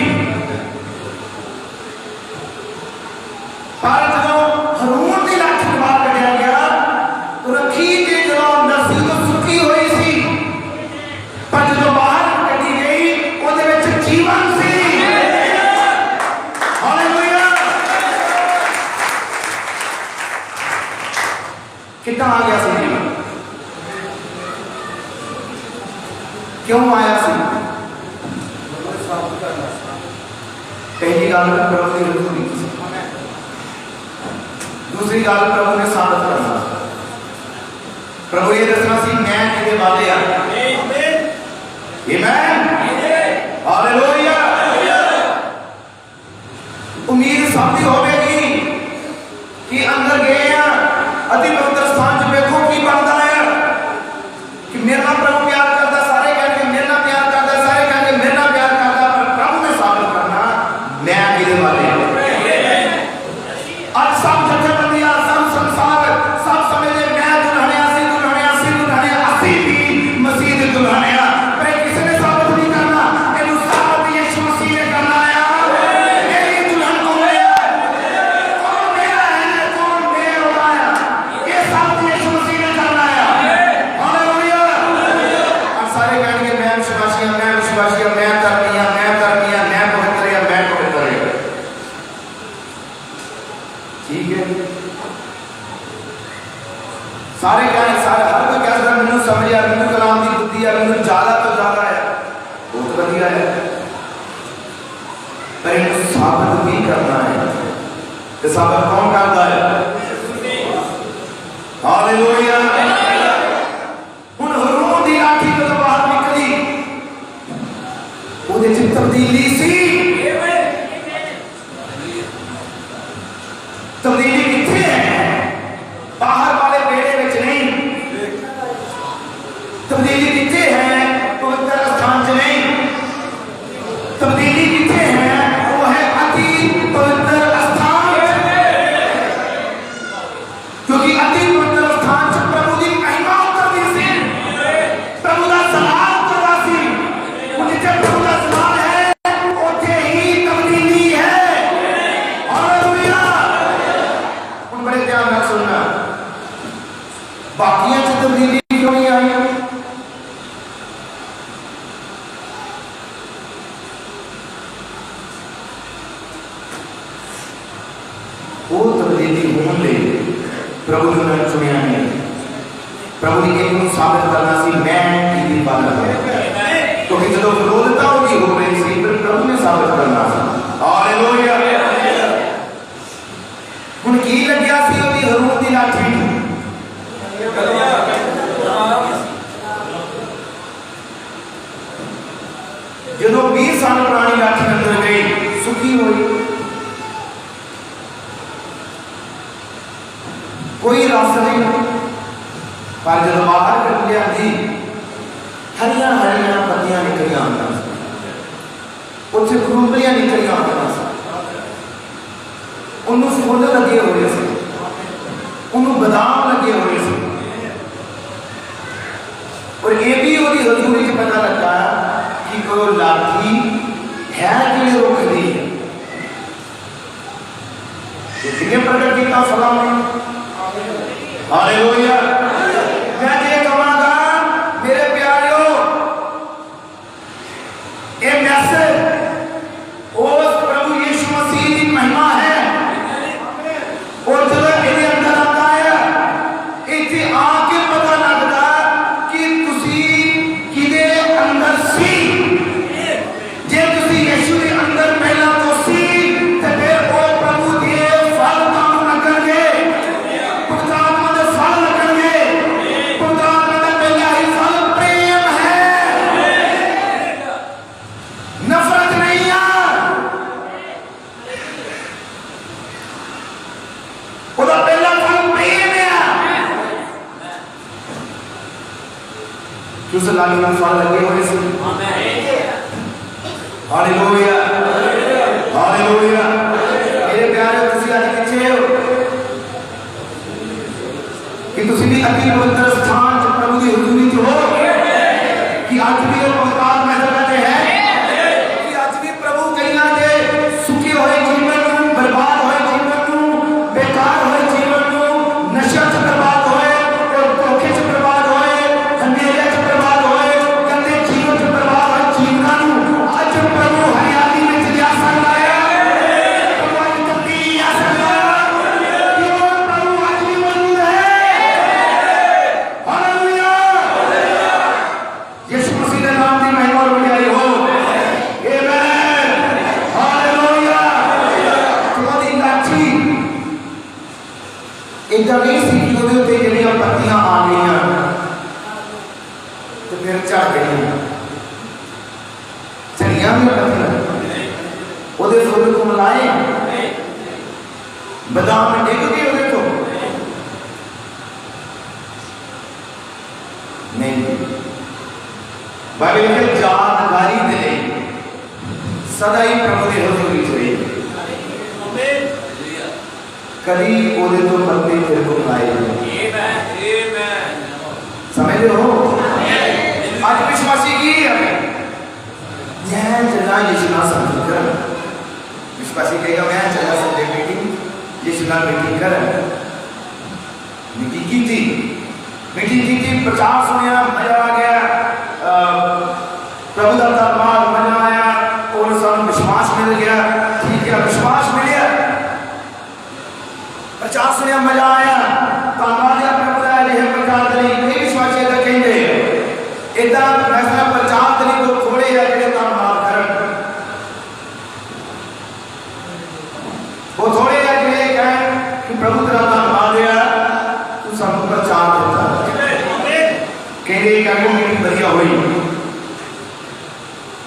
पर जो हारून की लाठी को बाहर कढ़िया गया, तो रखी के जो नस्ल तो सुकी हुई सी, पर जो बाहर कढ़ी गई उसदे विच जीवन सी। कितना आ गया सी जीवन? क्यों आया सी? पहली गल प्रभु की हजूरी, दूसरी गल प्रभु ने साबित करना। प्रभु ये दसना सी मैं तेरे वाले आ। आमीन, हालेलुया। उम्मीद सबकी होगी कि अंदर गए अति पवित्र स्थान च देखो की बनता है कि मेरा प्रभु प्यार करता, सारे कहते मेरा प्यार करता, सारे कहते मेरा प्यार करता, पर प्रभु ने साबित करना मैं मेरे वाले आज सब जथेबंदियां, सब संसार, सब समझे मैं दुल्हनिया सी भी मसीह दी दुल्हनिया, पर किसी ने साबित नहीं करना, ये साबित यीशु मसीह ने करना है। मेरी दुल्हन कौन है? ते साबित कौन करता है? हालेलुया। हुण हारून दी लाठी जदों बाहर निकली ਉਹਦੇ ਚ तब्दीली सी। तब्दीली किथे है? बाहर वाले बेड़े विच नहीं। तब्दीली किथे है? पवित्र स्थान च नहीं। तब्दीली किथे है? वो है अति पवित्र स्थान। क्योंकि अति पवित्र स्थान च प्रभु की महिमा उतरदी सी, प्रभु का जलाल उतरदा सी। जिथे प्रभु का जलाल है उथे ही तब्दीली है। हालेलुया। हुण बड़े ध्यान नाल सुनना, बाकियां च तब्दीली क्यों नहीं आई? वो तब्दीली होने ले प्रभु ने उन्हें चुनिया नहीं। प्रभु ने एक को साबित करना सी मैं की बात है, क्योंकि जब विरोधता होगी हो रही सी फिर प्रभु ने साबित करना सी। हालेलुया। हुण की लग्या सी ओदी हारून दी लाठी नूं? जदों 20 साल पुरानी लाठी अंदर गई सुखी हुई, कोई रस नहीं, पर जब बाहर कर लिया थी हरिया हरिया पत्तियां निकलियां आंदा, उत्थे खुंबलियां निकलियां आंदा, उन्होंने फुल लगे हुए थे, उन्होंने बादाम लगे हुए थे। और ये भी उसकी हजूरी से पता लगा कि कोई लाठी है कि रुक दी है। जिन्हें प्रकट किया सलाम ने। हालेलुया। मैं ये कहूँगा मेरे प्यारियों, ये मैसेज उस प्रभु यीशु मसीह की महिमा है। और जब मेरे अंदर आता है इसे आके पता लगता कि तुसी किदे अंदर सी। जे तुसी यीशु के अंदर पहला तो सी ते फिर वो प्रभु के फल काम लगणगे, पवित्र आत्मा दे फल लगणगे। पवित्र आत्मा दा पहला ही फल प्रेम है, नफरत नहीं है। ਉਹਦਾ ਪਹਿਲਾ ਫਲ ਪ੍ਰੇਮ ਹੈ। ਉਸ ਲਾਲੀ ਨਾਲ ਫਲ ਲੱਗੇ ਹੋਏ ਸੀ। ਹਾਲੇਲੂਇਆ। ਹਾਲੇਲੂਇਆ। ਮੇਰੇ ਪਿਆਰੇ ਤੁਸੀਂ ਅੱਜ ਕਿੱਥੇ ਹੋ? ਕਿ ਤੁਸੀਂ ਵੀ ਅਤੀ ਪਵਿੱਤਰ ਸਥਾਨ ਚ ਪ੍ਰਭੂ ਦੀ ਹਜ਼ੂਰੀ ਚ ਹੋ? ਕਿ ਅੱਜ ਵੀ ਉਹ ਪਵਿੱਤਰ ਮਹਿਲ ਤੇ ਹੈ? ਕਿ ਅੱਜ ਵੀ ਪ੍ਰਭੂ ਕਈਆਂ ਦੇ ਸੁੱਕੇ ਹੋਏ ਜੀਵਨ ਨੂੰ, ਬਰਬਾਦ ਹੋਏ ਜੀਵਨ ਨੂੰ, बेकार होए जीवन को, नशा से बर्बाद होए, धोखे से बर्बाद होए, अंधेरे से बर्बाद होए, गंदे जीवन से बर्बाद होए जीवना नूं आज प्रभु हरियाली में लिया सकता है। प्रभु आज तब्दीली आ सकता है। क्यों? प्रभु आज भी मौजूद है। हालेलुया। यीशु मसीह के नाम की महिमा और बड़ाई हो। आमीन। हालेलुया। तुम्हारी लाठी इधर नहीं सी कि ਉਹਦੇ ਉੱਤੇ ਜਿਹੜੀਆਂ ਪੱਤੀਆਂ ਆ ਗਈਆਂ ਤੇ ਫਿਰ ਝੜ ਗਈਆਂ, ਝੜੀਆਂ ਵੀ ਪੱਤੀਆਂ ਉਹਦੇ ਫੁੱਲ ਕੁਮਲਾਏ, ਬਦਾਮ ਡਿੱਗ ਗਏ ਉਹਦੇ ਤੋਂ नहीं। बाइबल में यादगारी दे सदा ही प्रभु की हजूरी च रही। कभी ओदे तो पत्ते फिर को लाए समझते हो? आज विश्वासी की मैं चला यीशु नाल संगत कर, विश्वासी कहेगा मैं चला संडे मीटिंग यीशु नाल मीटिंग कर। मीटिंग की थी, प्रचार सुनिया, मजा आ गया, प्रभु का दरबार मजा आया और सानू विश्वास मिल गया। ठीक है, विश्वास मिल गया, प्रचार सुनिया, मजा आया, धन्यवाद है प्रभु का। यह प्रचार करी कई विश्वासी इधर कहेंगे इधर वैसा प्रचार करी तो थोड़े है जो धन्यवाद कर, वो थोड़े है जो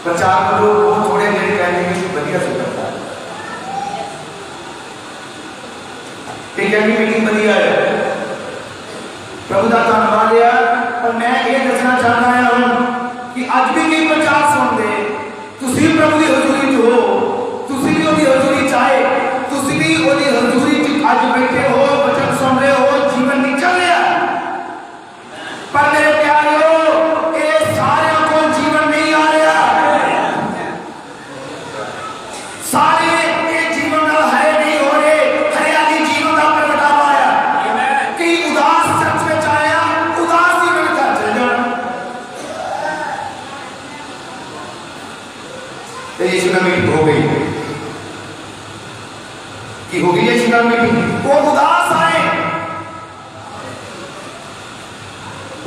प्रचार करो वो थोड़े मेरे कहने की बढ़िया से करता है। मीटिंग बढ़िया है, प्रभु का धन्यवाद है। पर मैं ये दसना चाहता हूं कि अज भी कई प्रचार सुनते तुसी प्रभु की हजूरी च हो, तुसी भी ओदी हजूरी चाहे, तुसी भी ओदी हजूरी च अज बैठे हो, वचन सुन रहे हो, जीवन नहीं चल रहा। पर मेरे प्यारियो ये सारे को जीवन नहीं आ रहा, सारे ये जीवन है नहीं हो रहे, हरियाली जीवन का प्रगटावा आया। कई उदास चर्च में आया, उदास जीवन का चल जाना। यीशु की मीटिंग हो गई कि हो गई यीशु की मीटिंग, वो उदास आए,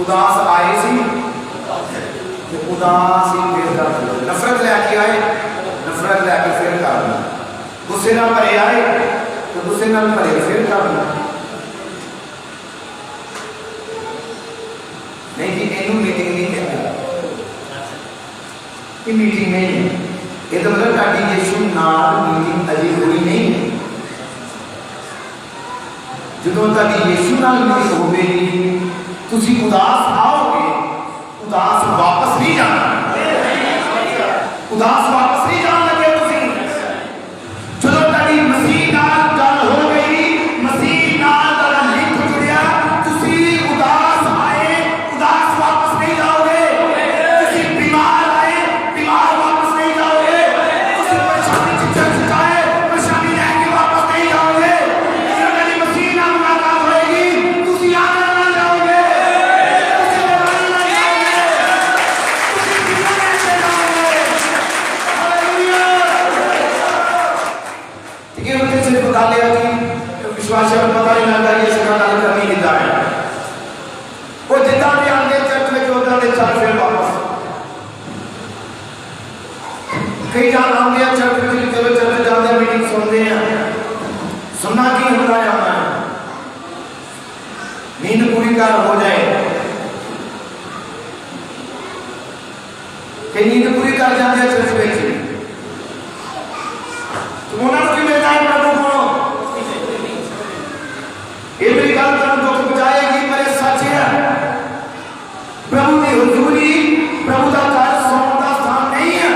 उदास आए सी, उदास ही फिर कर नफरत लैके आए, नफरत लैके फिर करना, गुस्से नाल भरे आए तो गुस्से नाल भरे फिर करना। नहीं जी इनू मीटिंग नहीं कहते, ये मीटिंग नहीं है। ये तो मतलब ताकि यीशु नाल मीटिंग अजी हुई नहीं है। जो ताकि यीशु नाल मीटिंग होगी तुसी उदास आओगे, उदास वापस नहीं जाना, उदास वापस नहीं जान लगे तुसी। जो ताकि मसीह नाल गल हो गई, मसीह नाल गल लिंक जुड़िया, तुसी उदास आए, उदास वापस नहीं जाओगे। तुसी बीमार आए, बीमार वापस नहीं जाओगे। तुसी परेशानी चिंता आए, परेशानी लेके वापस नहीं जाओगे। यदि मसीह नाल मुलाकात होएगी तुसी आगे ना जाओगे, तुसी लड़ाई ना जाओगे, तुसी जीवन में जाओगे। हालेलुया। ठीक है, मुझे सिर्फ बता लिया कि विश्वास है पता नहीं लगता ये सका डाल करनी कितना है। वो जितना भी आगे चर्च में जो होता है चार फिर वापस कई जान आते हैं चर्च में, चलो चर्च जाते हैं, मीटिंग सुनते हैं, सुनना की होता है हमारा नींद पूरी कर हो जाए, कि नींद पूरी कर जाते हैं चर्च में तो उन्होंने भी मिलता है प्रभु को। ये मेरी गल तुम दुख बचाएगी, पर सच है प्रभु की हुजूरी, प्रभु का घर सोने का स्थान नहीं है।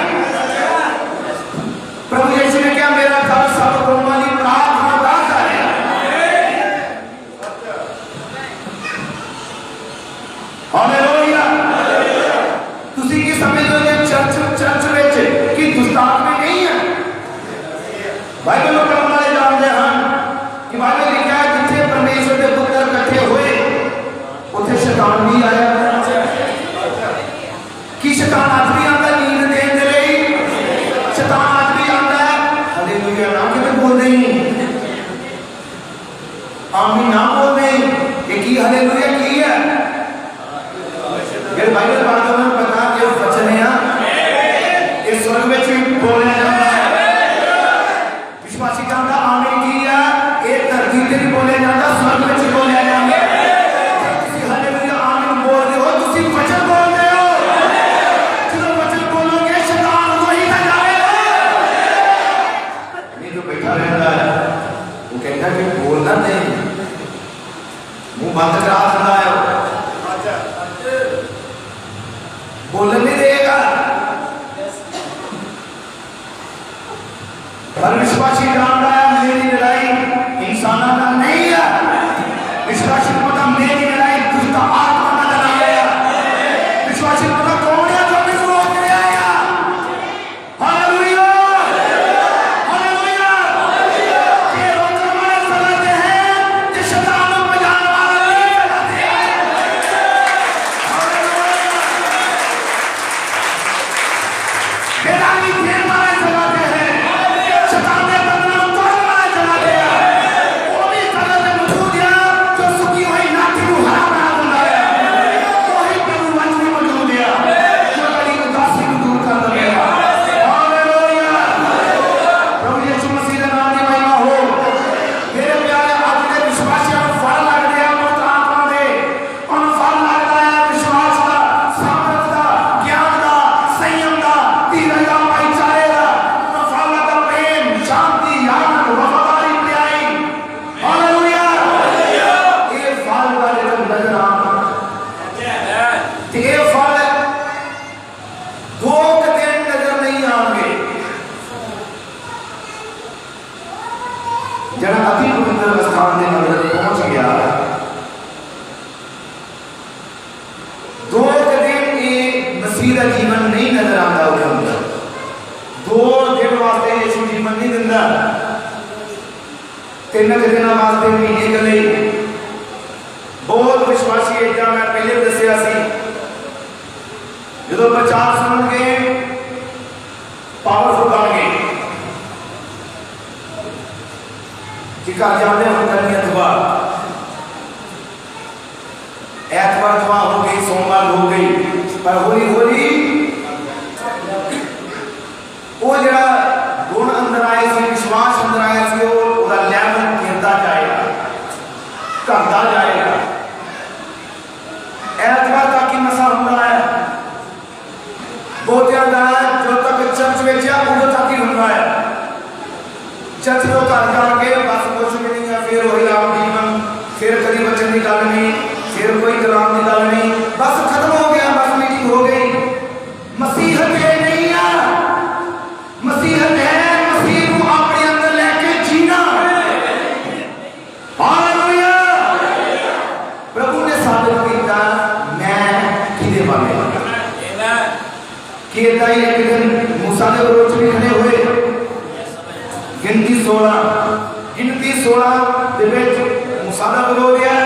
प्रभु यीशु ने क्या मेरा घर सब रोम वाली प्रार्थना का घर है। हालेलुया। तुसी की समझ लो चर्च में कि दुष्टात्मा नहीं है। बाइबल में पढ़ने वाले जानते हैं कि बाइबल लिखा है जिथे परमेश्वर के पुत्र इकट्ठे हुए उथे शैतान भी आया। कि शैतान आज भी आता नींद देने के लिए, शैतान आज भी आता है। हालेलुया ना कि बोल नहीं, आमीन ना बोल नहीं, ये की हालेलुया की है। ये बाइबल पढ़ते हैं पता ये वचन है, ये स्वर्ग में भी बोलने जाता है। विश्वासी जानता आमीन की है, एक धरती पे भी बोले जाता, स्वर्ग में भी बोले जाएंगे। किसी हालेलुया आमीन बोल रहे हो, तुसी वचन बोल रहे हो। जो वचन बोलोगे शैतान वही ना जाएगा। नहीं तो बैठा रहता है, वो कहता है कि बोलना नहीं, मुंह बंद करा देता है, बोलने नहीं देगा। पर विश्वासी जानता है मेरी लड़ाई इंसानों का नहीं है, विश्वासी 3 दिनों वास्ते महीने गले बहुत विश्वासी है। क्या मैं पहले भी दसिया जो प्रचार सुन के पावरफुल बन गए कि घर जाते हम करनी दुआ, एतवार दुआ हो गई, सोमवार हो गई, पर हौली हौली वो जरा गुण अंदर आए सी, विश्वास अंदर आया सी, वो लैवल गिरता जाएगा, घटता जाएगा। एतवार तक ही मसा होता है, बहुतिया का जो तक चर्च में उदों तक ही होता है। चर्च तो घर जाके बस कुछ भी नहीं है, फिर वही आम जीवन, फिर कभी बच्चन की गल नहीं, फिर कोई कलाम की गल नहीं, बस खत्म हो गया, बस मीटिंग हो गई। मसीहत ये नहीं है, मसीहत है मसीह को अपने अंदर लेके जीना। हालेलुया। प्रभु ने साबित किया मैं किदे वाले कि एक दिन मूसा के विरोध में खड़े हुए, गिनती 16 ਦੇ ਵਿੱਚ मूसा का विरोध है,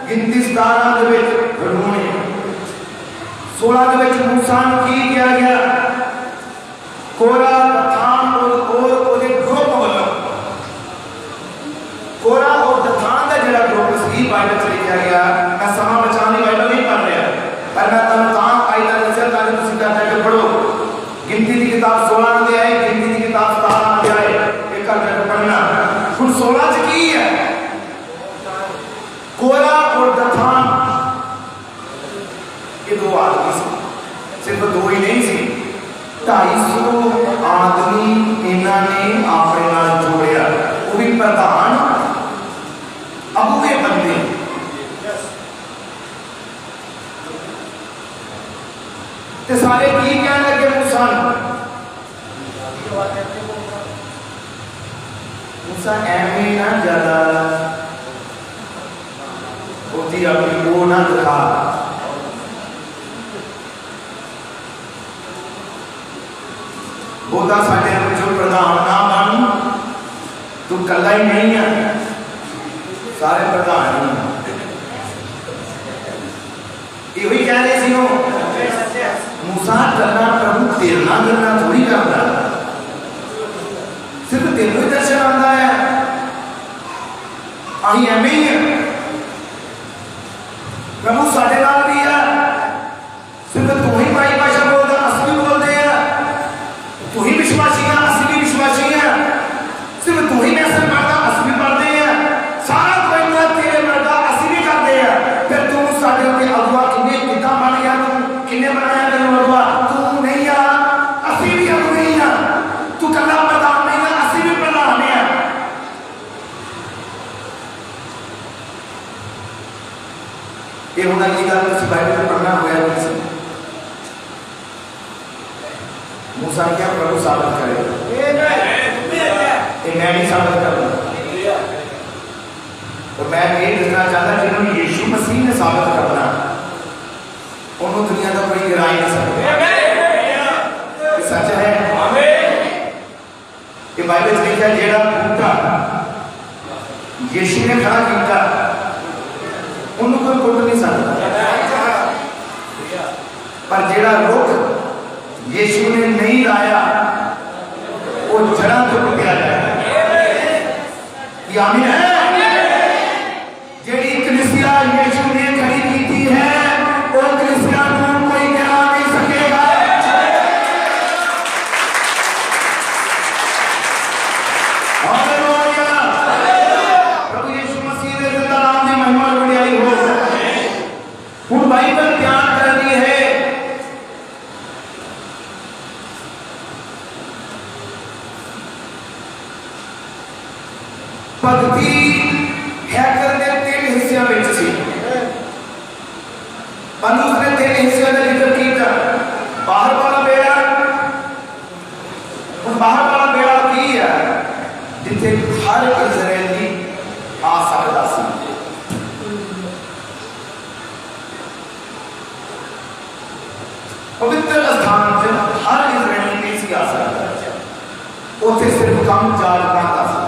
गिनती 17 ਦੇ ਵਿੱਚ हारून है। 16 ਦੇ ਵਿੱਚ मूसा ਨੂੰ ਕੀ किया गया, कोरा दथान और ग्रुप वालों, कोरा और दथान का जो ग्रुप सी बाइबल च लिखा गया। मैं समा बचाने बाइबल नहीं पढ़ रहा, पर मैं तुम आयता दसिया ताकि तुम जाकर पढ़ो। गिनती की किताब 16 अध्याय, गिनती की किताब 17 अध्याय, एक करके पढ़ना। हम 16 च की है, कोरा और दथान ये 2 आदमी सी, सिर्फ 2 ही नहीं सी, 250 आदमी इन्होंने अपने नाल जोड़िया, वो भी प्रधान अगुए बंदे। ते सारे की कहने लगे मूसा, मूसा एवं ना ज्यादा होती अपनी वो ना दिखा, बोता साढ़े जो प्रधान ना बन, तू कला ही नहीं है, सारे प्रधान ही यही कह रहे सी। मूसा करना प्रभु तेरना करना थोड़ी करता, सिर्फ तेनों ही दर्शन आता है, अं एवं ही है। प्रभु साढ़े नाल भी है, सिर्फ तू ही भाई भाषा बोलता, अस भी बोलते हैं, तू ही विश्वासी है, अस भी विश्वासी है, सिर्फ तू ही मैसेज पढ़ता, अस भी पढ़ते हैं, सारा कोई तेरे वर्गा अस भी करते हैं। फिर तू साढ़े अगुआ किन्ने कितना बन गया, तू किन्ने बनाया तेरे अगुआ, तू नहीं आ, असी भी अगुआ नहीं है, तू कला प्रधान नहीं है, असी भी प्रधान है। ये होना की गल बाइबल में पढ़ना होया नहीं। मूसा क्या प्रभु साबित करे, मैं नहीं साबित करूँ। और मैं ये दसना चाहता जिन्होंने यीशु मसीह ने साबित करना, उन्होंने दुनिया का कोई गिरा ही नहीं सकता। सच है कि बाइबल में लिखा जेड़ा बूटा यीशु ने खड़ा किया, उन्होंने कोई कुट नहीं सकता, पर जेड़ा रुख यीशु ने नहीं लाया वो जड़ा तो टुटिया जाए। आमीन है। जेड़ी कलीसिया यीशु ने खड़ी की है, वो कलीसिया को कोई गिरा नहीं सकेगा। हालेलुया। प्रभु यीशु मसीह दे जिंदा नाम दी महिमा बढ़ाई हो। हुण बाइबल ध्यान करनी है। भक्ति हैकर ने 3 हिस्सों में सी। पनुस ने 3 हिस्सों का जिक्र किया। बाहर वाला बेड़ा, बाहर वाला बेड़ा की है जिथे हर इजरायली आ सकता सी। पवित्र स्थान से हर इजरायली नहीं सी आ सकता, उसे सिर्फ कम 4 घंटा सी।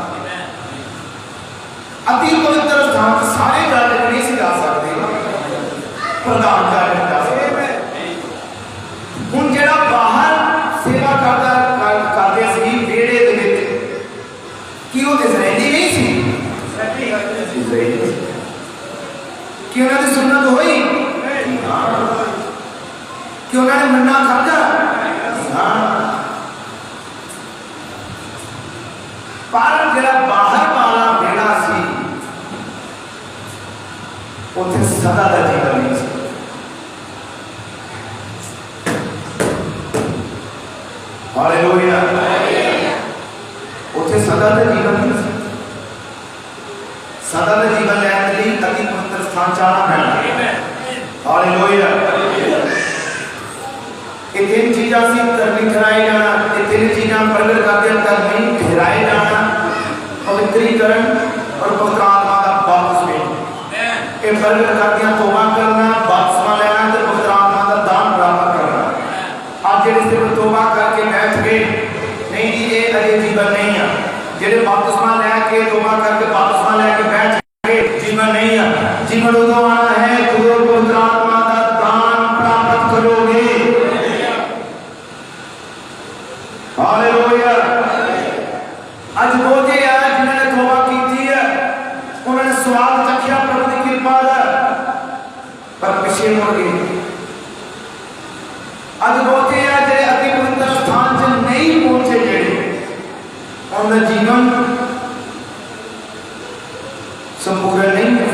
उत्थे सदा का जीवन नहीं सी। हालेलुया। उत्थे सदा का जीवन नहीं सी। सदा का जीवन लैने लई अति पवित्र स्थान जाना पैना। हालेलुया। ये तीन चीज़ां सी धर्मी ठहराए जाना, ये तीन चीज़ां प्रगट करते धर्मी ठहराए जाना, पवित्रीकरण और पवित्र आत्मा का बपतिस्मा। ये प्रगट करते तौबा करना, बपतिस्मा लेना तो पवित्र आत्मा का दान प्राप्त करना। आज जेडे सिर्फ तौबा करके बैठ गए नहीं जी, ये अजे जीवन नहीं है। जेडे बपतिस्मा लैके तौबा करके बपतिस्मा लैके बैठ गए, जीवन नहीं है। जीवन उदों आना है जो पवित्र आत्मा का दान प्राप्त करोगे। हालेलुया। आज बहुते है जिन्होंने तौबा की है, उन्होंने स्वाद चखिया प्रभु की कृपा का, पर पिछे मुड़ गए। आज बहुते है जेडे अति पवित्र स्थान से नहीं पहुंचे, जेडे उनका जीवन संपूर्ण नहीं है।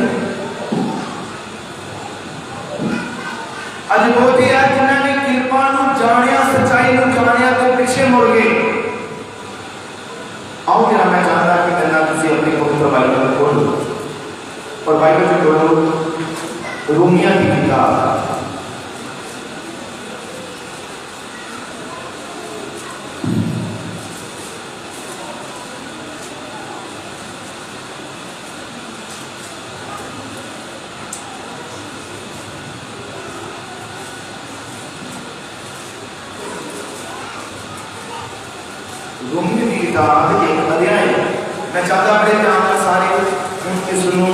आज बहुते है जिन्होंने कृपा को जानिया, सच्चाई को जानिया तो पिछे मुड़ गए। आओ जरा मैं चाहता कि करना तुझे अपनी पवित्र बाइबल खोलो और बाइबल में खोलो रोमिया की किताब। रोमियो की किताब एक अध्याय। मैं चाहता बड़े ध्यान से सारे इसको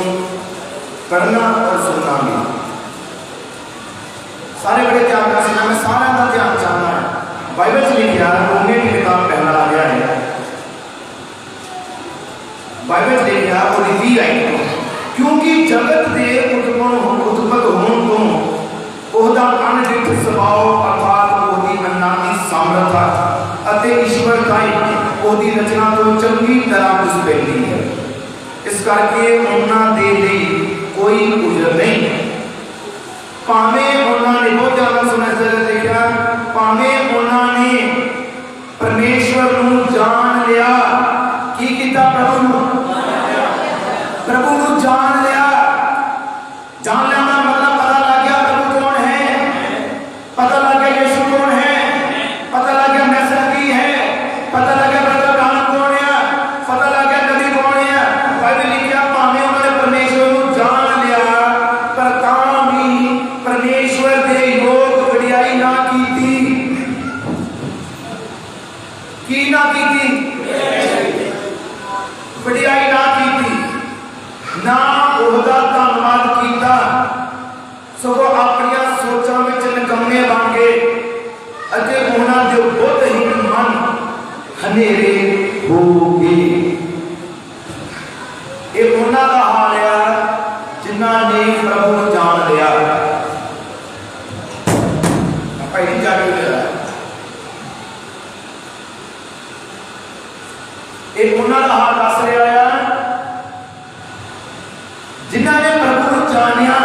पढ़ना और सुनना भी, सारे बड़े ध्यान से सुनना। मैं सारा का ध्यान चाहता है। बाइबल से लिखा रोमियो की किताब पहला अध्याय है। बाइबल से लिखा और रीति आई क्योंकि जगत दे उत्पन्न होने तो ओहदा अनडिठ स्वभाव अर्थात ओहदी अन्नानी सामर्थ्य अते ईश्वर ताई ओहदी रचना तो चंगी तरह घुस पैंदी है। इस करके उन्हां दे लई कोई उजर नहीं। भावें उन्होंने बहुत ज्यादा सुना देखा, भावें उन्होंने परमेश्वर को जान लिया। की किया? प्रभु को जान लिया। जान लिया मतलब पता लग गया प्रभु कौन है, पता लग गया यीशु कौन है, पता लग गया मैसेज की है, पता लग गया ब्रदर अब्राहम कौन है, पता लग गया नबी कौन है। बाइबल लिखा भावें उन्होंने परमेश्वर को जान लिया पर तां भी परमेश्वर के योग वडियाई ना कीती। की ना कीती? वडियाई ना कीती, ना ओहदा धन्नवाद कीता, सगों अपनी सोचां विच निकम्मे बन गए अते उन्हां दे बुद्धहीन मन हनेरे हो गए। ये उन्हां दा हाल है जिन्हां ने प्रभु को जान लिया। पहली जाके ये उन्हां दा हाल दस रहा है जिन्हां ने प्रभु को जानिया।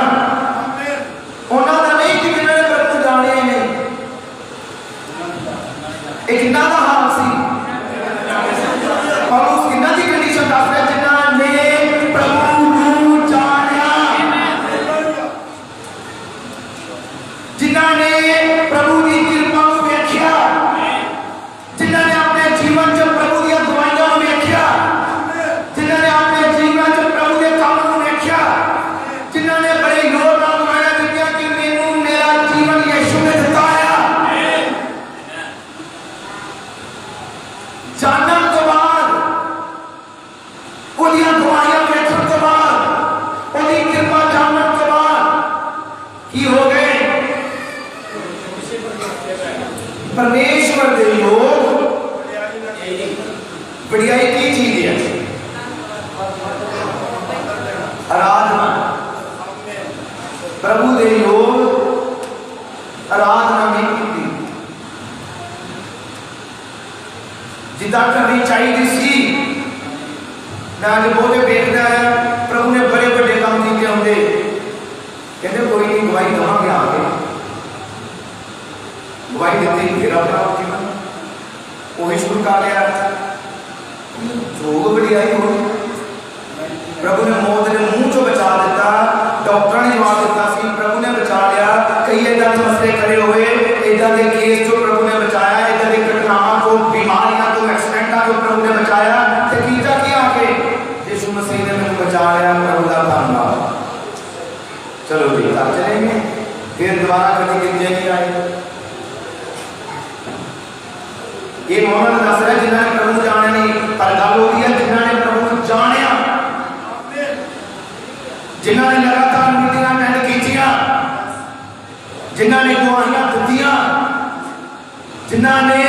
उन्हां दा नहीं कि जिन्हां ने प्रभु को जानिया ही नहीं। एक किन्ना दा हाल सी पौलुस किन्ना दी कंडीशन दस रहा जिन्हां ने प्रभु को जानिया, जिन्हां ने प्रभु की कृपा को देखा, जिन्हां ने अपने जीवन च प्रभु दी दवाइयां को देखा, जिन्हां ने अपने जीवन च प्रभु के काम को देखा, जिन्हां ने बड़े योग नाल दवाइयां दित्तियां कि मैनू मेरा जीवन यीशु ने जिताया। जानन तो बाद ओदियां दवाइयां देखण तो बाद ओदी कृपा जानन तो बाद की हो गए? परमेश्वर दे योग बढ़ियाई की चीज है? आराधना। प्रभु दे योग आराधना नहीं की जिदा करनी चाहिए सी। मैं आज बहुत देखता है प्रभु ने बड़े बड़े काम किए होंगे कहते कोई नहीं गवाही देवांगे आके, गवाही देते फिर अपना वही शुरू कर लिया। जोग वडियाई हो, प्रभु ने मौत के मुंह चो बचा दिता, डॉक्टर ने जवाब दिता सी, प्रभु ने बचा लिया। कई इदा के मसले खड़े हुए, इदा के केस जो प्रभु ने बचाया, इदा की घटनावां को, बीमारियां को, एक्सीडेंटा को प्रभु ने बचाया। ते कीता की आके यीशु मसीह ने मैंने बचा लिया, प्रभु का धन्यवाद। चलो जी घर चलेंगे, फिर दोबारा कभी गिरजे नहीं आए। ये मोहम्मद दस रहा जिन्होंने प्रभु जाने नहीं, पर गल होती है जिन्होंने प्रभु जानिया, जिन्होंने लगातार मीटिंगां अटेंड कीतियां, जिन्होंने गवाहियां दित्तियां, जिन्होंने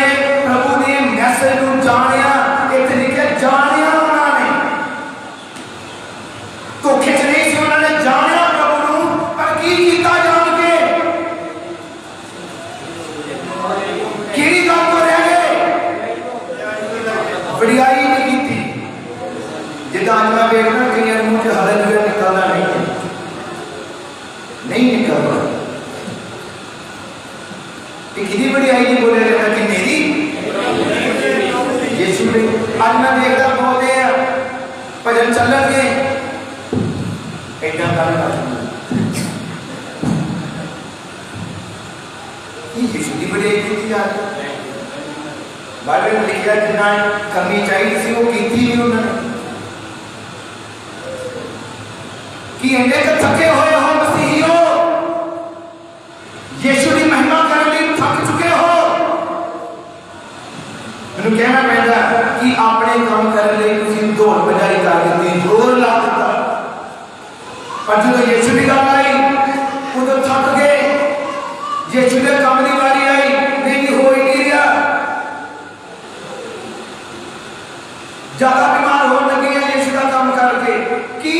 प्रभु के मैसेज को जानिया, एक तरीके जानिया उन्होंने धोखे च नहीं सी, उन्होंने जानिया प्रभु को, पर की कीता जान के किहड़ी गल तो रह गए, वडियाई नहीं की। जिदा अज मैं देखना कई मुंह च हालेलुया निकलना नहीं निकलता, किसी वडियाई नहीं बोले जाता कि मेरी यीशु ने। अज मैं देखता बोलते हैं भजन चलन के ऐसा यीशु की वडियाई की जा रही। बाइबल में लिखा जिन्ना करनी चाहिए सी वो की नहीं उन्होंने, कि इन्ने तो थके हुए हो मसीहियो, यीशु की महिमा करने लिए थक चुके हो। मैंने कहना पैदा कि अपने काम करने लिए तुम दौड़ बजाई कर दी, जोर ला दिता, पर जो यीशु की गल आई उदो थक गए। यीशु के काम की बारी आई, नहीं हो ही नहीं रहा, ज्यादा बीमार होने लगे हैं यीशु का काम करके। की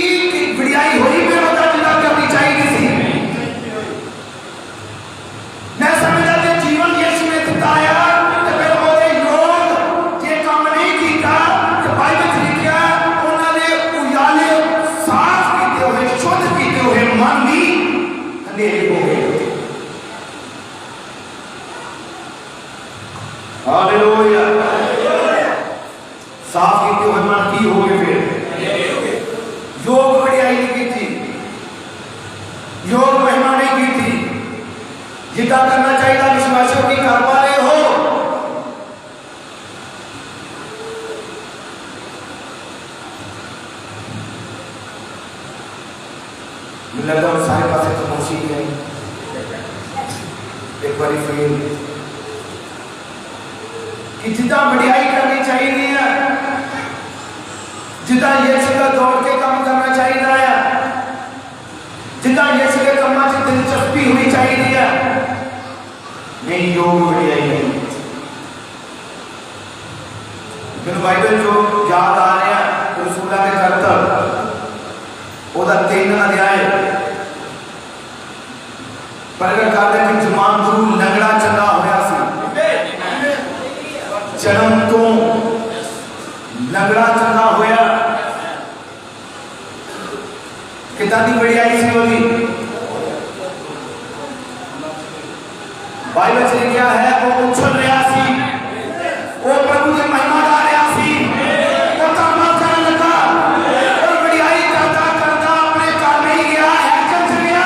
वडियाई हुई मैं बता जितना करनी चाहिए थी। मैं समझा कि जीवन यीशु ने दिताया, तो फिर ओदे लोग ये काम नहीं कीता, तो बाइबल च लिखा उन्होंने उजाले साफ कीते हुए, शुद्ध कीते हुए मन भी अंधेरे हो गए। हालेलुया, साफ कीते हुए मन की हो गए। फिर योग वडियाई नहीं की थी, योग महिमा नहीं की थी, जितना करना चाहिए विश्वासियों की कर पा रहे हो। मुझे लगता है सारे पास तो मौसी है, एक बारी फिर कि जितना वडियाई करनी चाहिए है, जितना यीशु का दौड़ के काम करना चाहिए है, जितना यीशु के कामों से दिलचस्पी हुई चाहिए है, नहीं योग वडियाई नहीं। मैंने बाइबल जो याद आ रहा है रसूलां के करतब ओदा 3 अध्याय प्रगट करता है कि जवान गुरु लंगड़ा चंगा होया सी, जन्म तो लंगड़ा चंगा होया। कितना दी वडियाई सी होगी। बाइबल से क्या है, वो उछल रहा सी, वो प्रभु की महिमा गा रहा सी, वो काम करने लगा, और वडियाई करता करता अपने घर में ही गया, हैकल से गया।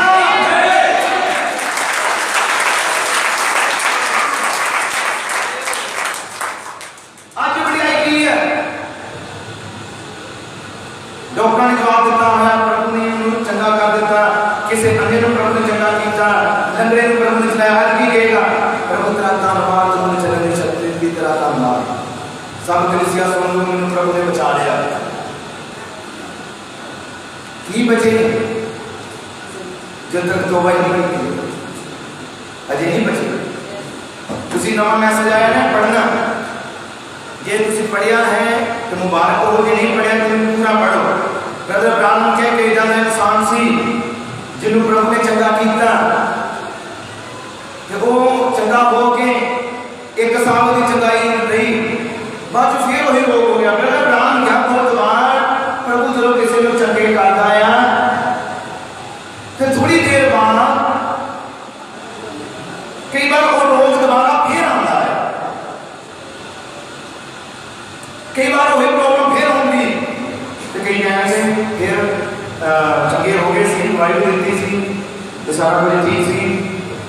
आज वडियाई की है, डॉक्टर ने जवाब दिता है, प्रभु ने चंगा कर दिता, किसी अन्य ने प्रभु ने चंगा किया, लंगड़े ने प्रभु ने चलाया, हर की गएगा प्रभु तेरा धन्यवाद, तुमने चलने शक्ति दी, तेरा धन्यवाद। सब कलीसिया सुन लो, मैंने प्रभु ने बचा लिया। की बचे जब तक तौबा नहीं की, अजे नहीं बचे। तुसी नवा मैसेज आया ना पढ़ना, जे तुसी पढ़िया है तो मुबारक हो, जे नहीं पढ़िया तो पूरा पढ़ो। ब्रदर ब्राह्मण कह के इदा इंसान सी जिन्होंने प्रभु ने चंगा किया, वो चंगा हो के एक साल की चंगाई रही, बाद फिर वही रोग हो गया। ब्रदर ब्राह्मण क्या बहुत बार प्रभु जो किसी को चंगे करता है, तो थोड़ी देर बाद कई बार वही प्रॉब्लम फिर होगी तो कई कहने फिर चंगे हो गए सी, दवाई भी देती सी तो सारा कुछ ठीक सी,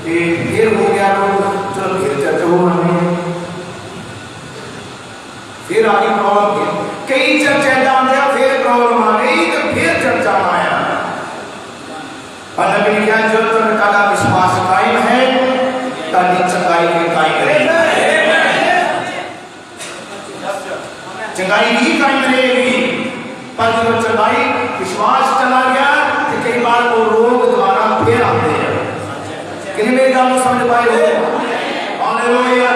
फिर हो गया तो चलो फिर चर्चा हो रही है, फिर आ गई प्रॉब्लम, कई चर्चा डाल फिर प्रॉब्लम आ गई तो फिर चर्चा आया। और नबी ने कहा जो तुम्हारा विश्वास कायम है ताकि चंगाई भी कायम रहेगी, चंगाई भी कायम रहेगी। पर जब चंगाई विश्वास चला गया तो कई बार वो रोग दोबारा फिर आते हैं। कितने मेरी गल समझ पाए हो? हालेलुया।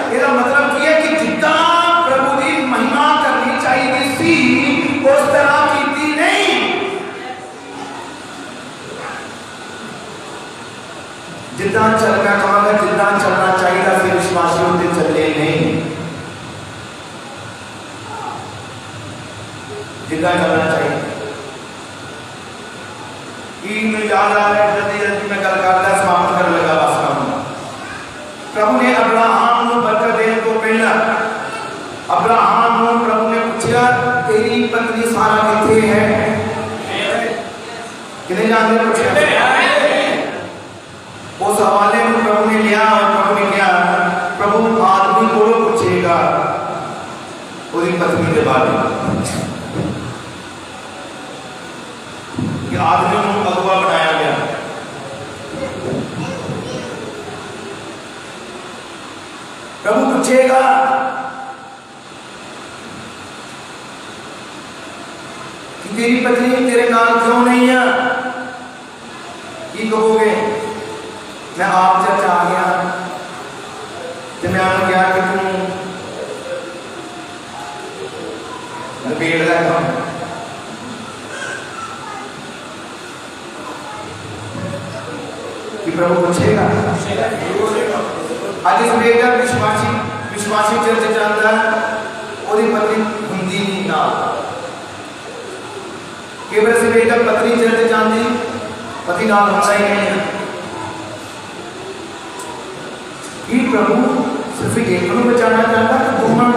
इसका मतलब ये है कि जितना प्रभु की महिमा करनी चाहिए सी उस तरह की नहीं, जितना चलना कमांगा जितना चलना चाहिए फिर विश्वासियों से चले नहीं, जितना चलना चाहिए। याद आ रहा है जल्दी जल्दी मैं गल करता समाप्त कर लगा बस काम। प्रभु ने अब्राहम को बरकत देने को पहला अब्राहम को प्रभु ने पूछा तेरी पत्नी सारा किथे है? कितने जानते पूछा? उस हवाले को प्रभु ने लिया और प्रभु ने क्या, प्रभु आदमी को पूछेगा उसकी पत्नी के बारे में कि आदमी को अगुआ बनाया गया। प्रभु पूछेगा कि तेरी पत्नी तेरे नाम क्यों नहीं है? की कहोगे मैं आप चर्च आ गया तो मैं आपने क्या कि तू लपेट रहा कि प्रभु पूछेगा। आज इस बेटा विश्वासी चर्च जाता और पत्नी हुंदी नहीं ना, केवल से बेटा पत्नी चर्च जाती पति नाल होता ही नहीं है कि प्रभु सिर्फ एक को बचाना चाहता है दोनों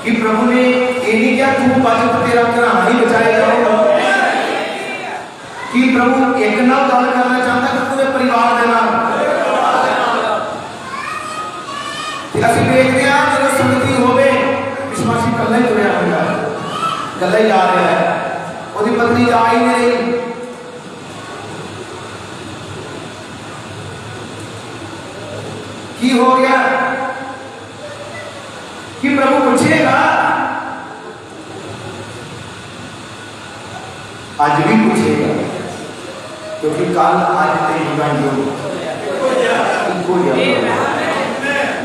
कि प्रभु ने ये नहीं किया तू पाजी तो तेरा घराना ही बचाएगा, कि प्रभु एक ना गल करना चाहता कि पूरे परिवार के नाल असि देखते हैं जो संगति होवे विश्वासी कल्ला ही तुरया होगा कल्ला ही जा रहा है, उसकी पत्नी जा ही नहीं रही। की हो गया कि प्रभु पूछेगा, आज भी पूछेगा क्योंकि कल आज नहीं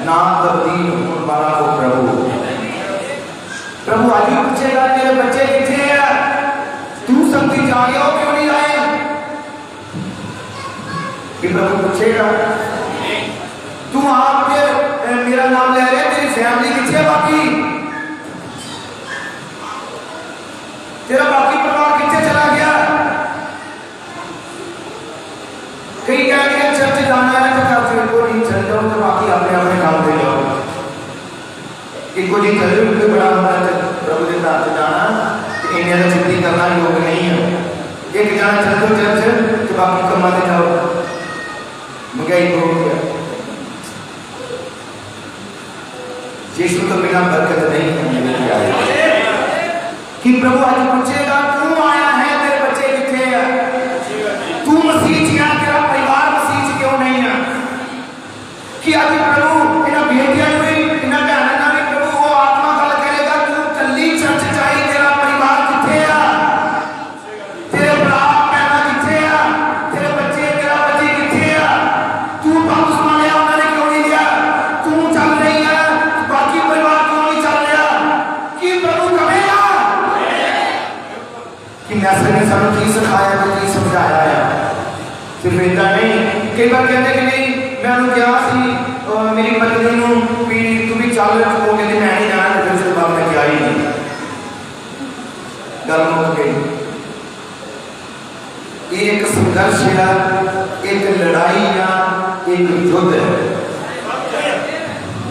ना तब्दील होने वाला हो प्रभु आज भी पूछेगा तेरे बच्चे कितने हैं? तू संगति जा गया हो क्यों नहीं आए? कि प्रभु पूछेगा तू आपके मेरा नाम ले रहे तेरी फैमिली कितने बाकी, तेरा बाकी परिवार कितने चला गया? कई कह रहे चर्च जाना है तो चर्च को नहीं चल जाओ तो बाकी अपने अपने काम दे जाओ, इनको जी चल जाओ बड़ा होता है प्रभु के साथ जाना इन्हें तो चिंती करना योग नहीं है। एक जाना चल जाओ चर्च तो बाकी कमाते जाओ, महंगाई हो गया। यीशु तो बिना बरकत नहीं है कि प्रभु आज पूछेगा क्यों आया है, तेरे बच्चे कितने हैं? तू मसीह जिया तेरा परिवार मसीह क्यों नहीं है? कि आज प्रभु इन्हें बेटियां हुई इन्हें बहना भी प्रभु वो आत्मा गल करेगा तू कल्ली चर्च चाहिए तेरा परिवार कितने है? तेरे भरा बहना कितने है? तेरे बच्चे तेरा बच्चे कितने है? तू बपतिस्मा लिया उन्होंने क्यों नहीं लिया? तू चल रही है बाकी परिवार क्यों नहीं चल रहा? कि प्रभु कहेगा कि मैसेज ने सानू की सिखाया तो की समझाया है, सिर्फ इतना नहीं। कई बार कहते कि नहीं मैं उन्हें क्या सी मेरी पत्नी नू भी तू भी चल वो कहते मैं नहीं जाना, फिर उसके बाद मैं क्या ही नहीं गल मुक गई। ये एक संघर्ष है, एक लड़ाई है, एक युद्ध है।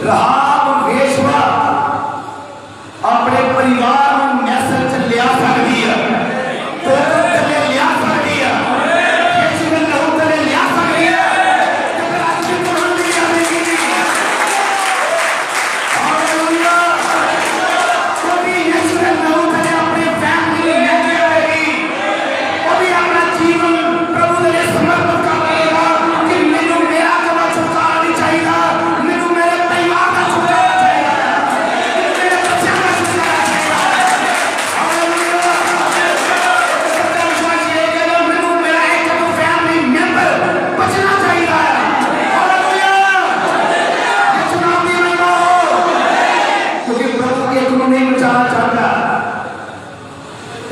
राहाब वेश्या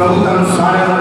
प्रभु तुम सारे